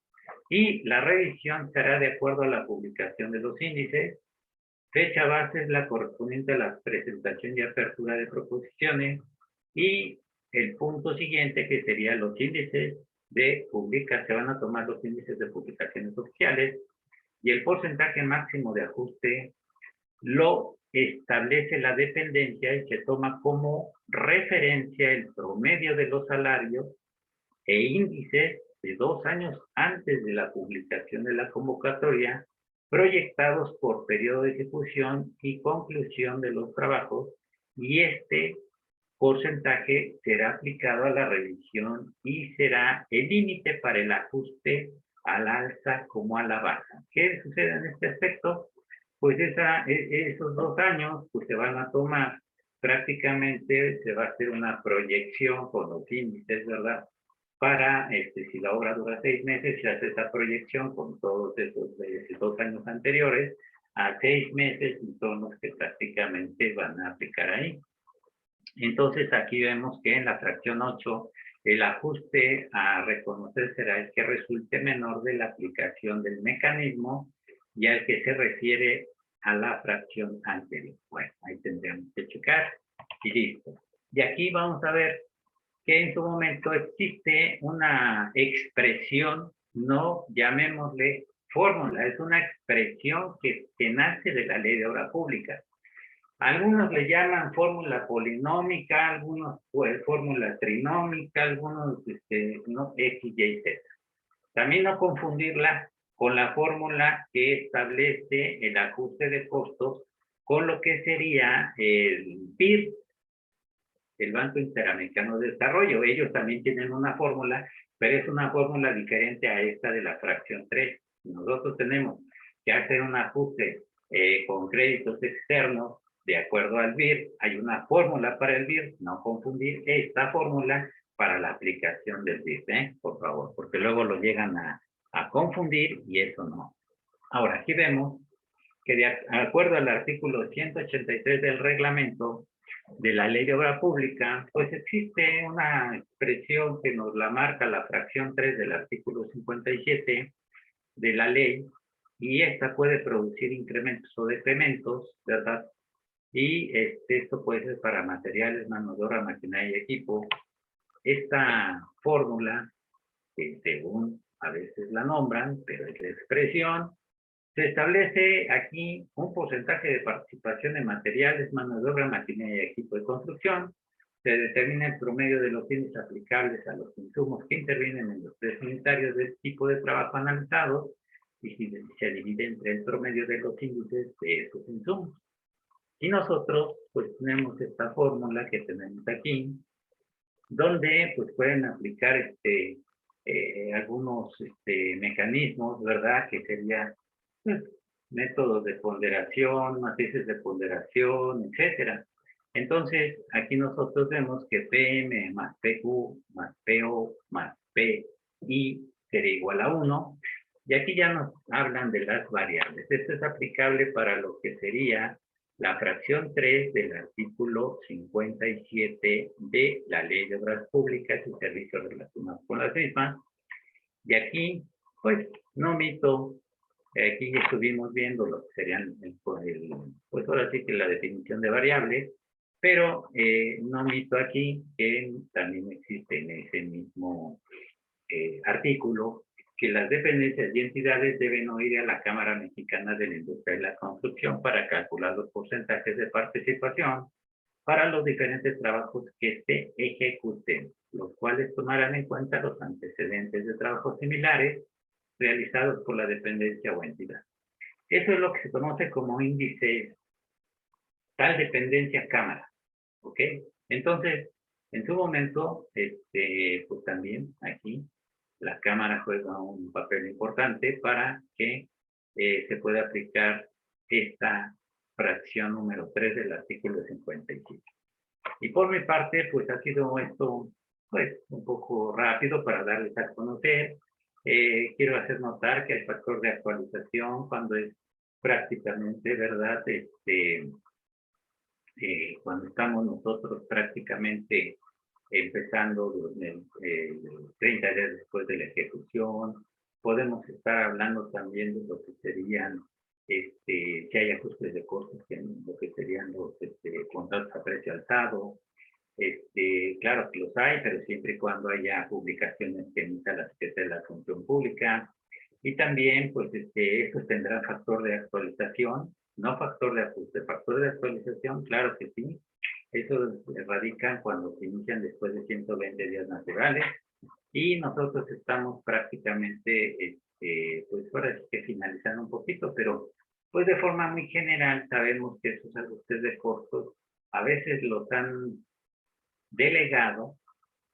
C: Y la revisión será de acuerdo a la publicación de los índices. Fecha base es la correspondiente a la presentación y apertura de proposiciones y el punto siguiente que sería los índices de publicación, se van a tomar los índices de publicaciones oficiales y el porcentaje máximo de ajuste lo establece la dependencia y se toma como referencia el promedio de los salarios e índices de 2 años antes de la publicación de la convocatoria proyectados por periodo de ejecución y conclusión de los trabajos y este porcentaje será aplicado a la revisión y será el límite para el ajuste al alza como a la baja. ¿Qué sucede en este aspecto? Pues esos 2 años pues se van a tomar prácticamente, se va a hacer una proyección con los índices, ¿verdad? Para, si la obra dura 6 meses, se hace esa proyección con todos esos 2 años anteriores a 6 meses y son los que prácticamente van a aplicar ahí. Entonces, aquí vemos que en la fracción 8, el ajuste a reconocer será el que resulte menor de la aplicación del mecanismo y al que se refiere a la fracción anterior. Bueno, ahí tendríamos que checar y listo. Y aquí vamos a ver que en su momento existe una expresión, no llamémosle fórmula, es una expresión que nace de la ley de obra pública. Algunos le llaman fórmula polinómica, algunos pues fórmula trinómica, algunos no, X, Y, Z. También no confundirla con la fórmula que establece el ajuste de costos con lo que sería el BIR, el Banco Interamericano de Desarrollo. Ellos también tienen una fórmula, pero es una fórmula diferente a esta de la fracción 3. Nosotros tenemos que hacer un ajuste con créditos externos de acuerdo al BIR. Hay una fórmula para el BIR, no confundir esta fórmula para la aplicación del BIR, por favor, porque luego lo llegan a confundir y eso no. Ahora, aquí vemos que de acuerdo al artículo 183 del reglamento de la Ley de Obra Pública, pues existe una expresión que nos la marca la fracción 3 del artículo 57 de la ley, y esta puede producir incrementos o decrementos, ¿verdad? Y esto puede ser para materiales, mano de obra, maquinaria y equipo. Esta fórmula, que según a veces la nombran, pero es la expresión, se establece aquí un porcentaje de participación en materiales, mano de obra, maquinaria y equipo de construcción. Se determina el promedio de los índices aplicables a los insumos que intervienen en los tres unitarios del tipo de trabajo analizado y se divide entre el promedio de los índices de esos insumos. Y nosotros pues tenemos esta fórmula que tenemos aquí, donde pues pueden aplicar algunos mecanismos, ¿verdad? Que sería pues, métodos de ponderación, matrices de ponderación, etcétera. Entonces, aquí nosotros vemos que PM más PQ más PO más PI sería igual a 1. Y aquí ya nos hablan de las variables. Esto es aplicable para lo que sería la fracción 3 del artículo 57 de la Ley de Obras Públicas y Servicios relacionados con las mismas. Y aquí, pues, no omito, aquí ya estuvimos viendo lo que serían, pues ahora sí que la definición de variables, pero no omito aquí que también existe en ese mismo artículo que las dependencias y entidades deben oír a la Cámara Mexicana de la Industria y la Construcción para calcular los porcentajes de participación para los diferentes trabajos que se ejecuten, los cuales tomarán en cuenta los antecedentes de trabajos similares realizados por la dependencia o entidad. Eso es lo que se conoce como índice tal dependencia cámara, ¿ok? Entonces, en su momento, pues también aquí la cámara juega un papel importante para que se pueda aplicar esta fracción número 3 del artículo 57. Y por mi parte, pues ha sido esto, pues, un poco rápido para darles a conocer. Quiero hacer notar que el factor de actualización, cuando es prácticamente, ¿verdad? Cuando estamos nosotros prácticamente empezando 30 días después de la ejecución, podemos estar hablando también de lo que serían, si hay ajustes de costos, lo que serían los contratos a precio alzado. Claro que los hay, pero siempre y cuando haya publicaciones que emita la Secretaría de la Función Pública. Y también, pues, estos tendrán factor de actualización, no factor de ajuste, factor de actualización, claro que sí. Eso radica cuando se inician después de 120 días naturales. Y nosotros estamos prácticamente, pues ahora sí que finalizando un poquito, pero pues de forma muy general sabemos que esos ajustes de costos a veces los han delegado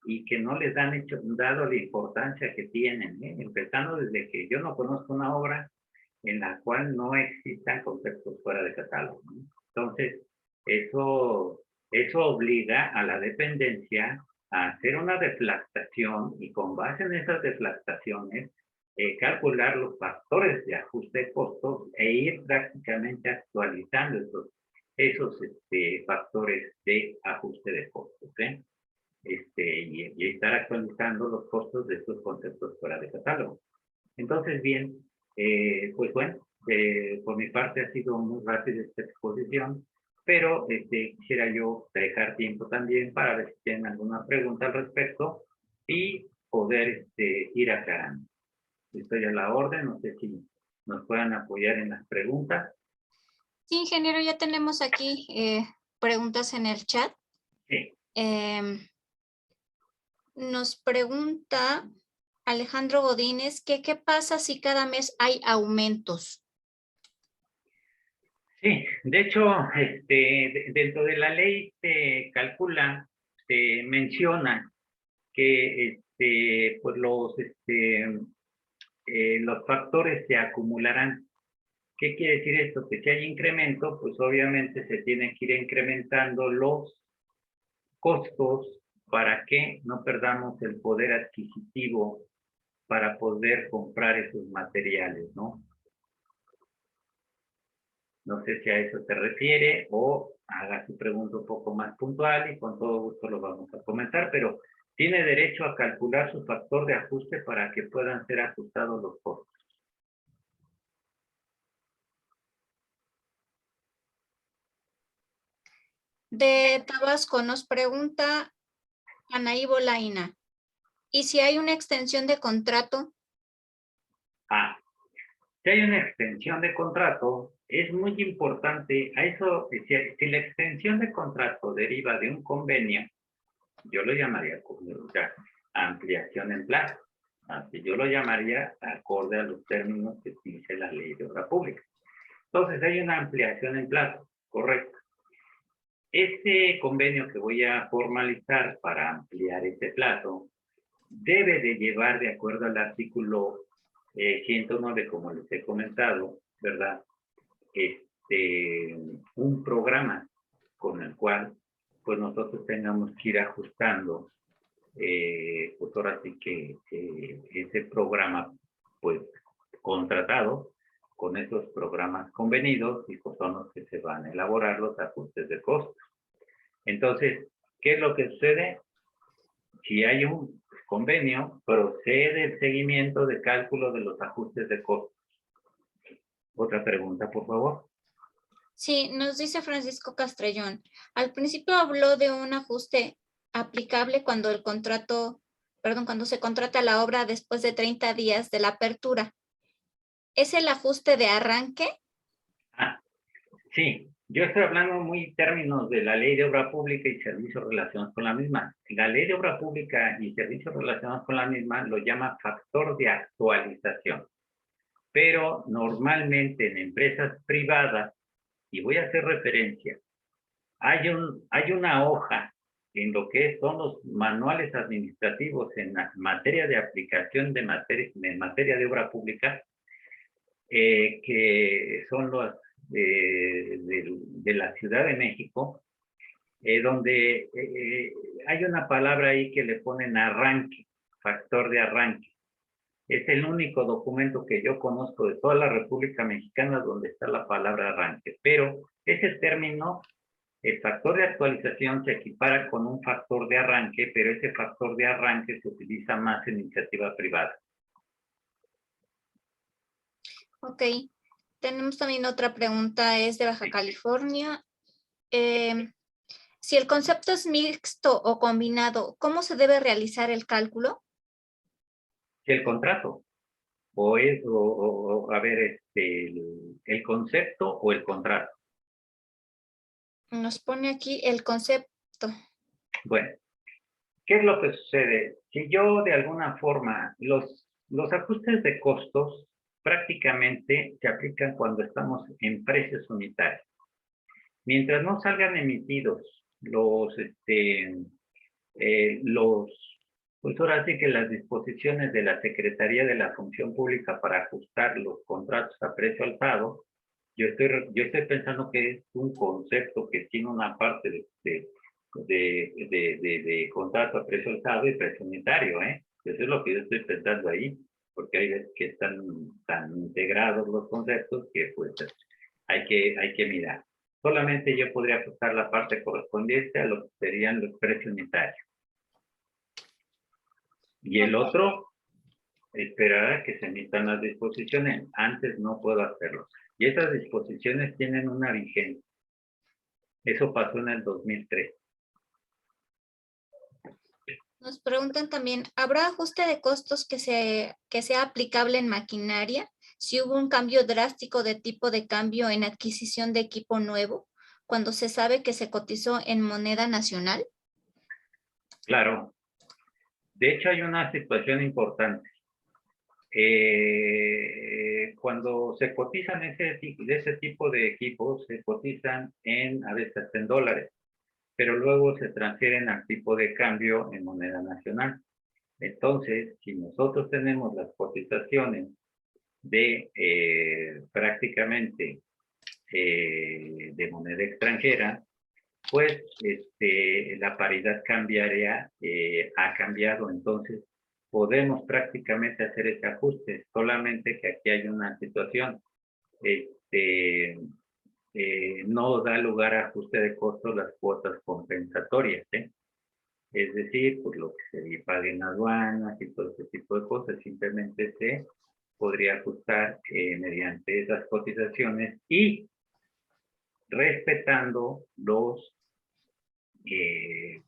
C: y que no les han dado la importancia que tienen, empezando desde que yo no conozco una obra en la cual no existan conceptos fuera de catálogo, ¿no? Entonces, eso obliga a la dependencia a hacer una deflactación y con base en esas deflactaciones, calcular los factores de ajuste de costos e ir prácticamente actualizando esos factores de ajuste de costos, y estar actualizando los costos de estos conceptos fuera de catálogo. Entonces, bien, pues bueno, por mi parte ha sido muy rápida esta exposición, pero quisiera yo dejar tiempo también para ver si tienen alguna pregunta al respecto y poder ir aclarando. Estoy a la orden, no sé si nos puedan apoyar en las preguntas.
A: Sí, ingeniero, ya tenemos aquí preguntas en el chat.
C: Sí.
A: Nos pregunta Alejandro Godínez que qué pasa si cada mes hay aumentos.
C: Sí, de hecho, dentro de la ley se calcula, se menciona que pues los factores se acumularán. ¿Qué quiere decir esto? Que si hay incremento, pues obviamente se tienen que ir incrementando los costos para que no perdamos el poder adquisitivo para poder comprar esos materiales, ¿no? No sé si a eso se refiere o haga su pregunta un poco más puntual y con todo gusto lo vamos a comentar, pero tiene derecho a calcular su factor de ajuste para que puedan ser ajustados los costos.
A: De Tabasco nos pregunta Anaí Bolaina, ¿y si hay una extensión de contrato?
C: Si hay una extensión de contrato, es muy importante, a eso, si la extensión de contrato deriva de un convenio, yo lo llamaría ampliación en plazo. Así yo lo llamaría acorde a los términos que dice la ley de obra pública. Entonces hay una ampliación en plazo, correcto. Este convenio que voy a formalizar para ampliar este plazo debe de llevar, de acuerdo al artículo 109, como les he comentado, ¿verdad? Un programa con el cual pues nosotros tengamos que ir ajustando, pues ahora sí que ese programa pues contratado con esos programas convenidos y pues son los que se van a elaborar los ajustes de costos. Entonces, ¿qué es lo que sucede? Si hay un convenio, procede el seguimiento de cálculo de los ajustes de costos. Otra pregunta, por favor.
A: Sí, nos dice Francisco Castrellón. Al principio habló de un ajuste aplicable cuando cuando se contrata la obra después de 30 días de la apertura. ¿Es el ajuste de arranque?
C: Sí, yo estoy hablando muy en términos de la Ley de Obra Pública y servicios relacionados con la misma. La Ley de Obra Pública y servicios relacionados con la misma lo llama factor de actualización. Pero normalmente en empresas privadas, y voy a hacer referencia, hay una hoja en lo que son los manuales administrativos en materia de aplicación de materia de obra pública, que son los de la Ciudad de México, donde hay una palabra ahí que le ponen arranque, factor de arranque. Es el único documento que yo conozco de toda la República Mexicana donde está la palabra arranque, pero ese término, el factor de actualización, se equipara con un factor de arranque, pero ese factor de arranque se utiliza más en iniciativa privada.
A: Ok. Tenemos también otra pregunta, es de Baja California. Si el concepto es mixto o combinado, ¿cómo se debe realizar el cálculo?
C: Si el contrato, a ver, el concepto o el contrato.
A: Nos pone aquí el concepto.
C: Bueno, ¿qué es lo que sucede? Si yo de alguna forma, los ajustes de costos prácticamente se aplican cuando estamos en precios unitarios. Mientras no salgan emitidos pues ahora sí que las disposiciones de la Secretaría de la Función Pública para ajustar los contratos a precio alzado, yo estoy pensando que es un concepto que tiene una parte de contrato a precio alzado y precio unitario, ¿eh? Eso es lo que yo estoy pensando ahí, porque hay veces que están tan integrados los conceptos que pues hay que mirar. Solamente yo podría ajustar la parte correspondiente a lo que serían los precios unitarios. Y el otro, esperar a que se emitan las disposiciones. Antes no puedo hacerlo. Y esas disposiciones tienen una vigencia. Eso pasó en el 2003.
A: Nos preguntan también, ¿habrá ajuste de costos que sea aplicable en maquinaria si hubo un cambio drástico de tipo de cambio en adquisición de equipo nuevo, cuando se sabe que se cotizó en moneda nacional?
C: Claro. De hecho, hay una situación importante. Cuando se cotizan ese tipo de equipos, se cotizan a veces en dólares, pero luego se transfieren al tipo de cambio en moneda nacional. Entonces, si nosotros tenemos las cotizaciones de prácticamente de moneda extranjera, pues la paridad cambiaria ha cambiado. Entonces, podemos prácticamente hacer ese ajuste, solamente que aquí hay una situación. no da lugar a ajuste de costos las cuotas compensatorias, ¿eh? Es decir, pues lo que se pague en aduanas y todo ese tipo de cosas, simplemente se podría ajustar mediante esas cotizaciones y respetando los,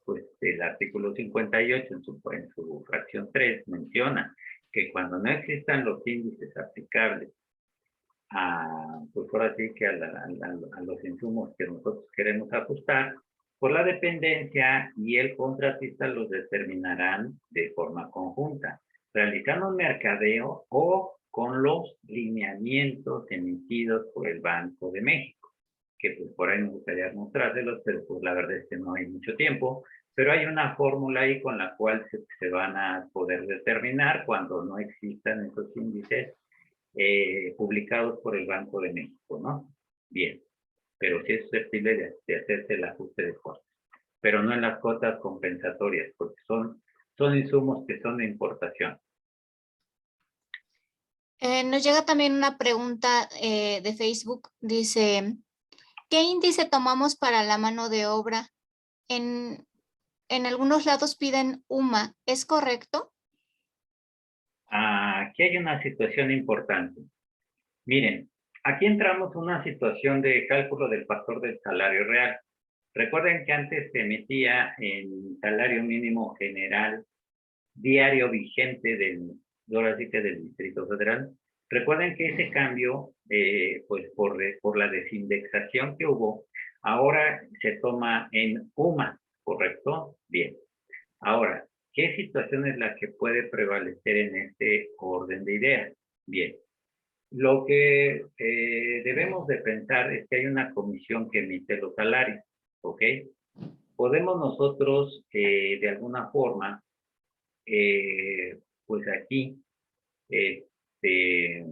C: pues el artículo 58 en su fracción 3 menciona que cuando no existan los índices aplicables pues ahora sí que a los insumos que nosotros queremos ajustar, por la dependencia y el contratista los determinarán de forma conjunta, realizando un mercadeo o con los lineamientos emitidos por el Banco de México, que pues por ahí me gustaría mostrárselos, pero pues la verdad es que no hay mucho tiempo, pero hay una fórmula ahí con la cual se van a poder determinar cuando no existan esos índices publicados por el Banco de México, ¿no? Bien, pero sí es susceptible de hacerse el ajuste de costos, pero no en las cuotas compensatorias, porque son insumos que son de importación.
A: Nos llega también una pregunta de Facebook. Dice, ¿qué índice tomamos para la mano de obra? En algunos lados piden UMA, ¿es correcto?
C: Aquí hay una situación importante. Miren, aquí entramos en una situación de cálculo del factor del salario real. Recuerden que antes se emitía en salario mínimo general diario vigente ahora sí que del Distrito Federal. Recuerden que ese cambio, pues por la desindexación que hubo, ahora se toma en UMA, ¿correcto? Bien. Ahora, ¿qué situación es la que puede prevalecer en este orden de ideas? Bien. Lo que debemos de pensar es que hay una comisión que emite los salarios, ¿ok? Podemos nosotros, de alguna forma, pues aquí, este,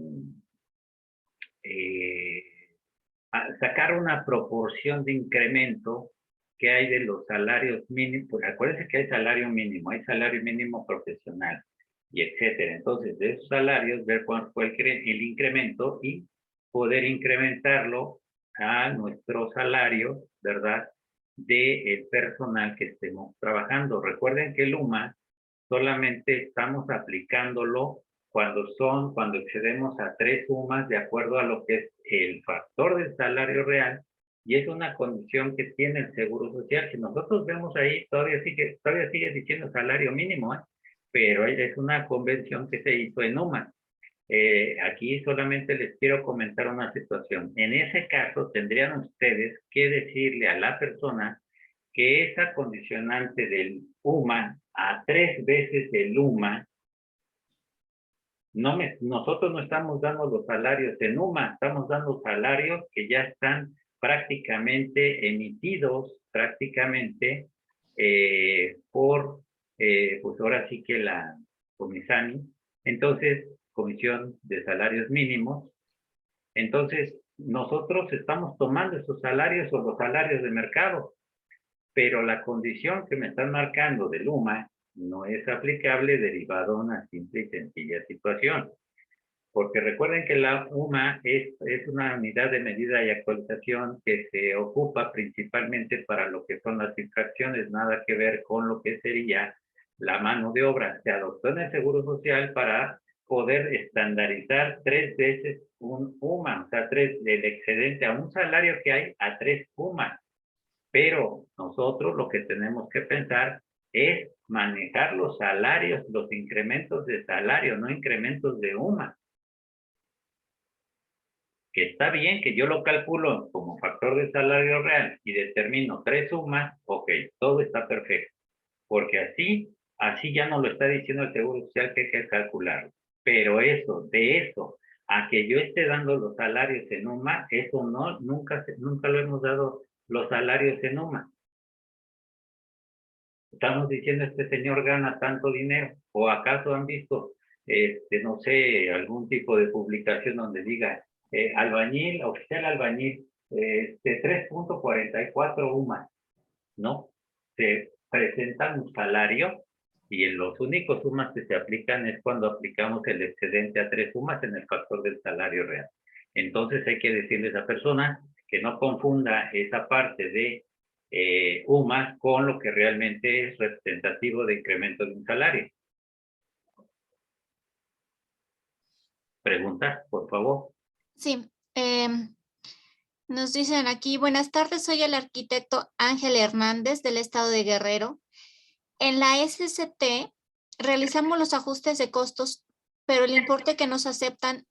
C: sacar una proporción de incremento que hay de los salarios mínimos. Pues acuérdense que hay salario mínimo profesional, y etcétera. Entonces, de esos salarios, ver cuál fue el incremento y poder incrementarlo a nuestro salario, ¿verdad? Del personal que estemos trabajando. Recuerden que el UMA solamente estamos aplicándolo cuando excedemos a 3 UMAs de acuerdo a lo que es el factor del salario real, y es una condición que tiene el Seguro Social. Si nosotros vemos ahí, todavía sigue diciendo salario mínimo, ¿eh? Pero es una convención que se hizo en UMA. Aquí solamente les quiero comentar una situación. En ese caso, tendrían ustedes que decirle a la persona que esa condicionante del UMA a 3 veces del UMA, nosotros no estamos dando los salarios en UMA, estamos dando salarios que ya están prácticamente emitidos, prácticamente por, pues ahora sí que la Comisani. Entonces, Comisión de Salarios Mínimos. Entonces, nosotros estamos tomando esos salarios o los salarios de mercado, pero la condición que me están marcando del UMA no es aplicable derivado de una simple y sencilla situación. Porque recuerden que la UMA es una unidad de medida y actualización que se ocupa principalmente para lo que son las infracciones, nada que ver con lo que sería la mano de obra. Se adoptó en el Seguro Social para poder estandarizar 3 veces un UMA, o sea, el excedente a un salario que hay a 3 UMA. Pero nosotros lo que tenemos que pensar es manejar los salarios, los incrementos de salario, no incrementos de UMA. Que está bien que yo lo calculo como factor de salario real y determino 3 UMAs, ok, todo está perfecto. Porque así ya no lo está diciendo el Seguro Social que hay que calcularlo. Pero de eso, a que yo esté dando los salarios en UMA, eso no, nunca lo hemos dado los salarios en UMA. Estamos diciendo este señor gana tanto dinero, o acaso han visto, no sé, algún tipo de publicación donde diga albañil, oficial albañil, 3.44 UMA, ¿no? Se presentan un salario y en los únicos UMAs que se aplican es cuando aplicamos el excedente a 3 UMAs en el factor del salario real. Entonces hay que decirle a esa persona que no confunda esa parte de UMAS con lo que realmente es representativo de incremento de un salario. Preguntas, por favor.
A: Sí, nos dicen aquí, buenas tardes, soy el arquitecto Ángel Hernández del estado de Guerrero. En la SCT realizamos los ajustes de costos, pero el importe que nos aceptan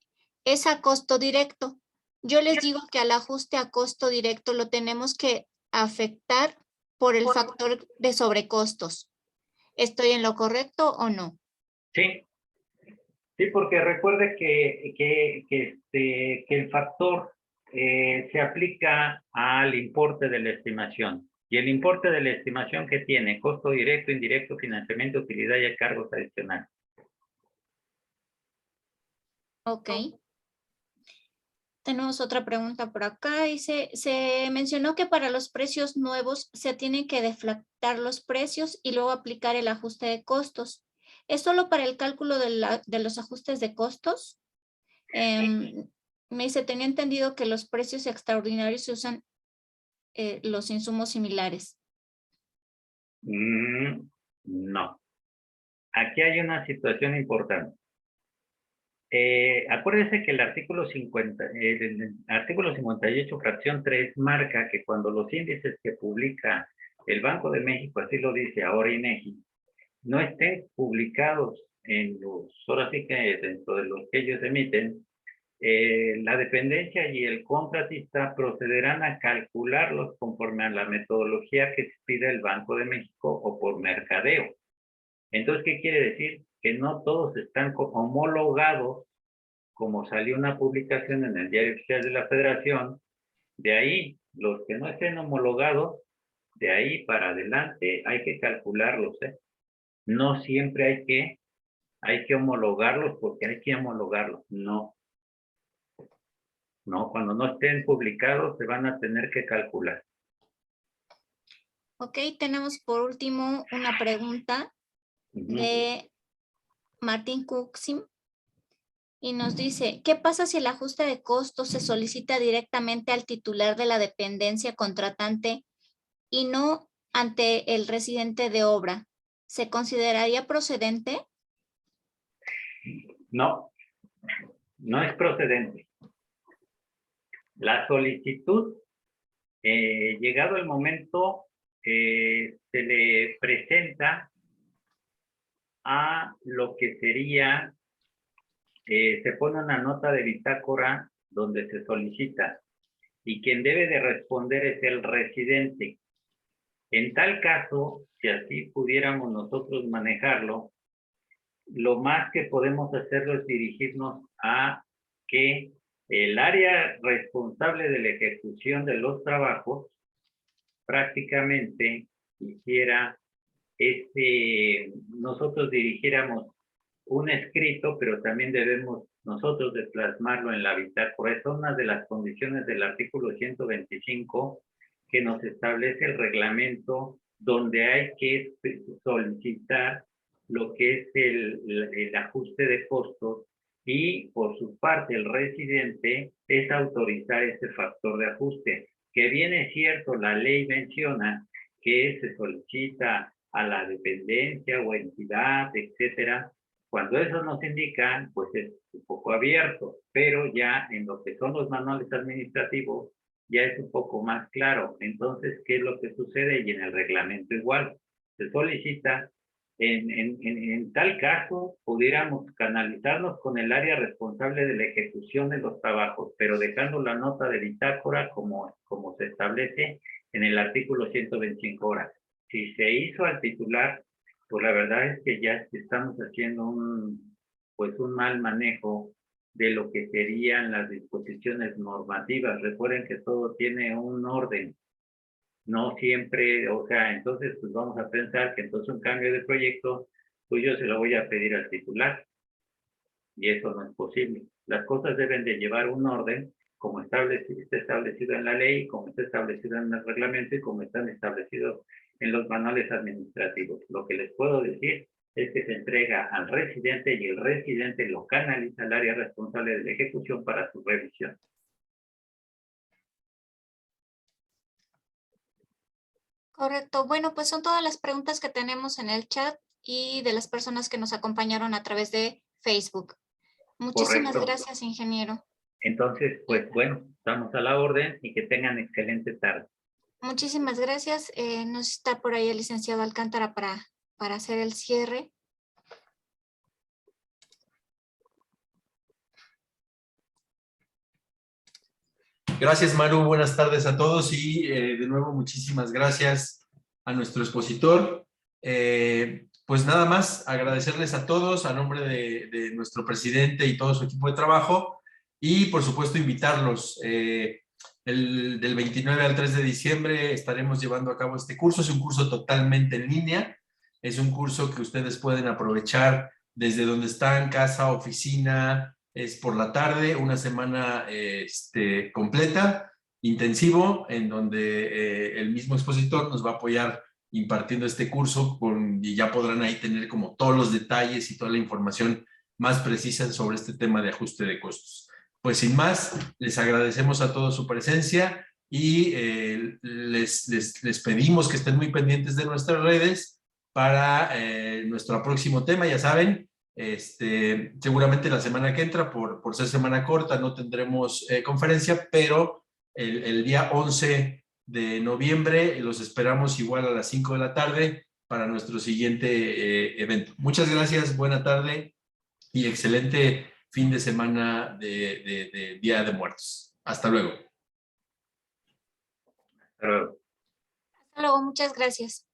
A: es a costo directo. Yo les digo que al ajuste a costo directo lo tenemos que afectar por el factor de sobrecostos. ¿Estoy en lo correcto o no?
C: Sí, sí, porque recuerde que el factor se aplica al importe de la estimación. Y el importe de la estimación que tiene costo directo, indirecto, financiamiento, utilidad y cargos adicionales.
A: Ok. Tenemos otra pregunta por acá. Dice, se mencionó que para los precios nuevos se tienen que deflactar los precios y luego aplicar el ajuste de costos. ¿Es solo para el cálculo de los ajustes de costos? Me dice, tenía entendido que los precios extraordinarios se usan los insumos similares.
C: No. Aquí hay una situación importante. Acuérdense que el artículo 58, fracción 3, marca que cuando los índices que publica el Banco de México, así lo dice ahora INEGI, no estén publicados en los, ahora sí que dentro de los que ellos emiten, la dependencia y el contratista procederán a calcularlos conforme a la metodología que pide el Banco de México o por mercadeo. Entonces, ¿qué quiere decir? Que no todos están homologados, como salió una publicación en el Diario Oficial de la Federación. De ahí, los que no estén homologados, de ahí para adelante hay que calcularlos, ¿eh? No siempre hay que homologarlos porque hay que homologarlos. No. No, cuando no estén publicados se van a tener que calcular.
A: Ok, tenemos por último una pregunta de Martín Cuxim y nos dice, ¿qué pasa si el ajuste de costos se solicita directamente al titular de la dependencia contratante y no ante el residente de obra? ¿Se consideraría procedente?
C: No, no es procedente. La solicitud, llegado el momento, se le presenta a lo que sería, se pone una nota de bitácora donde se solicita y quien debe de responder es el residente. En tal caso, si así pudiéramos nosotros manejarlo, lo más que podemos hacerlo es dirigirnos a que el área responsable de la ejecución de los trabajos prácticamente hiciera nosotros dirigiéramos un escrito, pero también debemos nosotros de plasmarlo en la bitácora. Es una de las condiciones del artículo 125 que nos establece el reglamento donde hay que solicitar lo que es el ajuste de costos y por su parte el residente es autorizar ese factor de ajuste. Que bien es cierto, la ley menciona que se solicita a la dependencia o entidad, etcétera. Cuando eso nos indican, pues es un poco abierto, pero ya en lo que son los manuales administrativos, ya es un poco más claro. Entonces, ¿qué es lo que sucede? Y en el reglamento igual, se solicita, en tal caso, pudiéramos canalizarnos con el área responsable de la ejecución de los trabajos, pero dejando la nota de bitácora como se establece en el artículo 125 horas. Si se hizo al titular, pues la verdad es que ya estamos haciendo un mal manejo de lo que serían las disposiciones normativas. Recuerden que todo tiene un orden. No siempre, o sea, entonces pues vamos a pensar que entonces un cambio de proyecto, pues yo se lo voy a pedir al titular. Y eso no es posible. Las cosas deben de llevar un orden como está establecido en la ley, como está establecido en el reglamento y como están establecidos en los manuales administrativos. Lo que les puedo decir es que se entrega al residente y el residente lo canaliza al área responsable de la ejecución para su revisión.
A: Correcto. Bueno, pues son todas las preguntas que tenemos en el chat y de las personas que nos acompañaron a través de Facebook. Muchísimas
C: Correcto.
A: gracias, ingeniero.
C: Entonces, pues bueno, estamos a la orden y que tengan excelente tarde.
A: Muchísimas gracias. No está por ahí el licenciado Alcántara para hacer el cierre.
B: Gracias, Maru. Buenas tardes a todos y de nuevo muchísimas gracias a nuestro expositor. Pues nada más, agradecerles a todos a nombre de nuestro presidente y todo su equipo de trabajo y por supuesto invitarlos. Del 29 al 3 de diciembre estaremos llevando a cabo este curso. Es un curso totalmente en línea. Es un curso que ustedes pueden aprovechar desde donde están, casa, oficina. Es por la tarde, una semana completa, intensivo, en donde el mismo expositor nos va a apoyar impartiendo este curso y ya podrán ahí tener como todos los detalles y toda la información más precisa sobre este tema de ajuste de costos. Pues sin más, les agradecemos a todos su presencia y les pedimos que estén muy pendientes de nuestras redes para nuestro próximo tema. Ya saben, seguramente la semana que entra, por ser semana corta, no tendremos conferencia, pero el día 11 de noviembre los esperamos igual a las 5 de la tarde para nuestro siguiente evento. Muchas gracias, buena tarde y excelente fin de semana de Día de Muertos. Hasta luego.
C: Hasta luego.
A: Hasta luego, muchas gracias.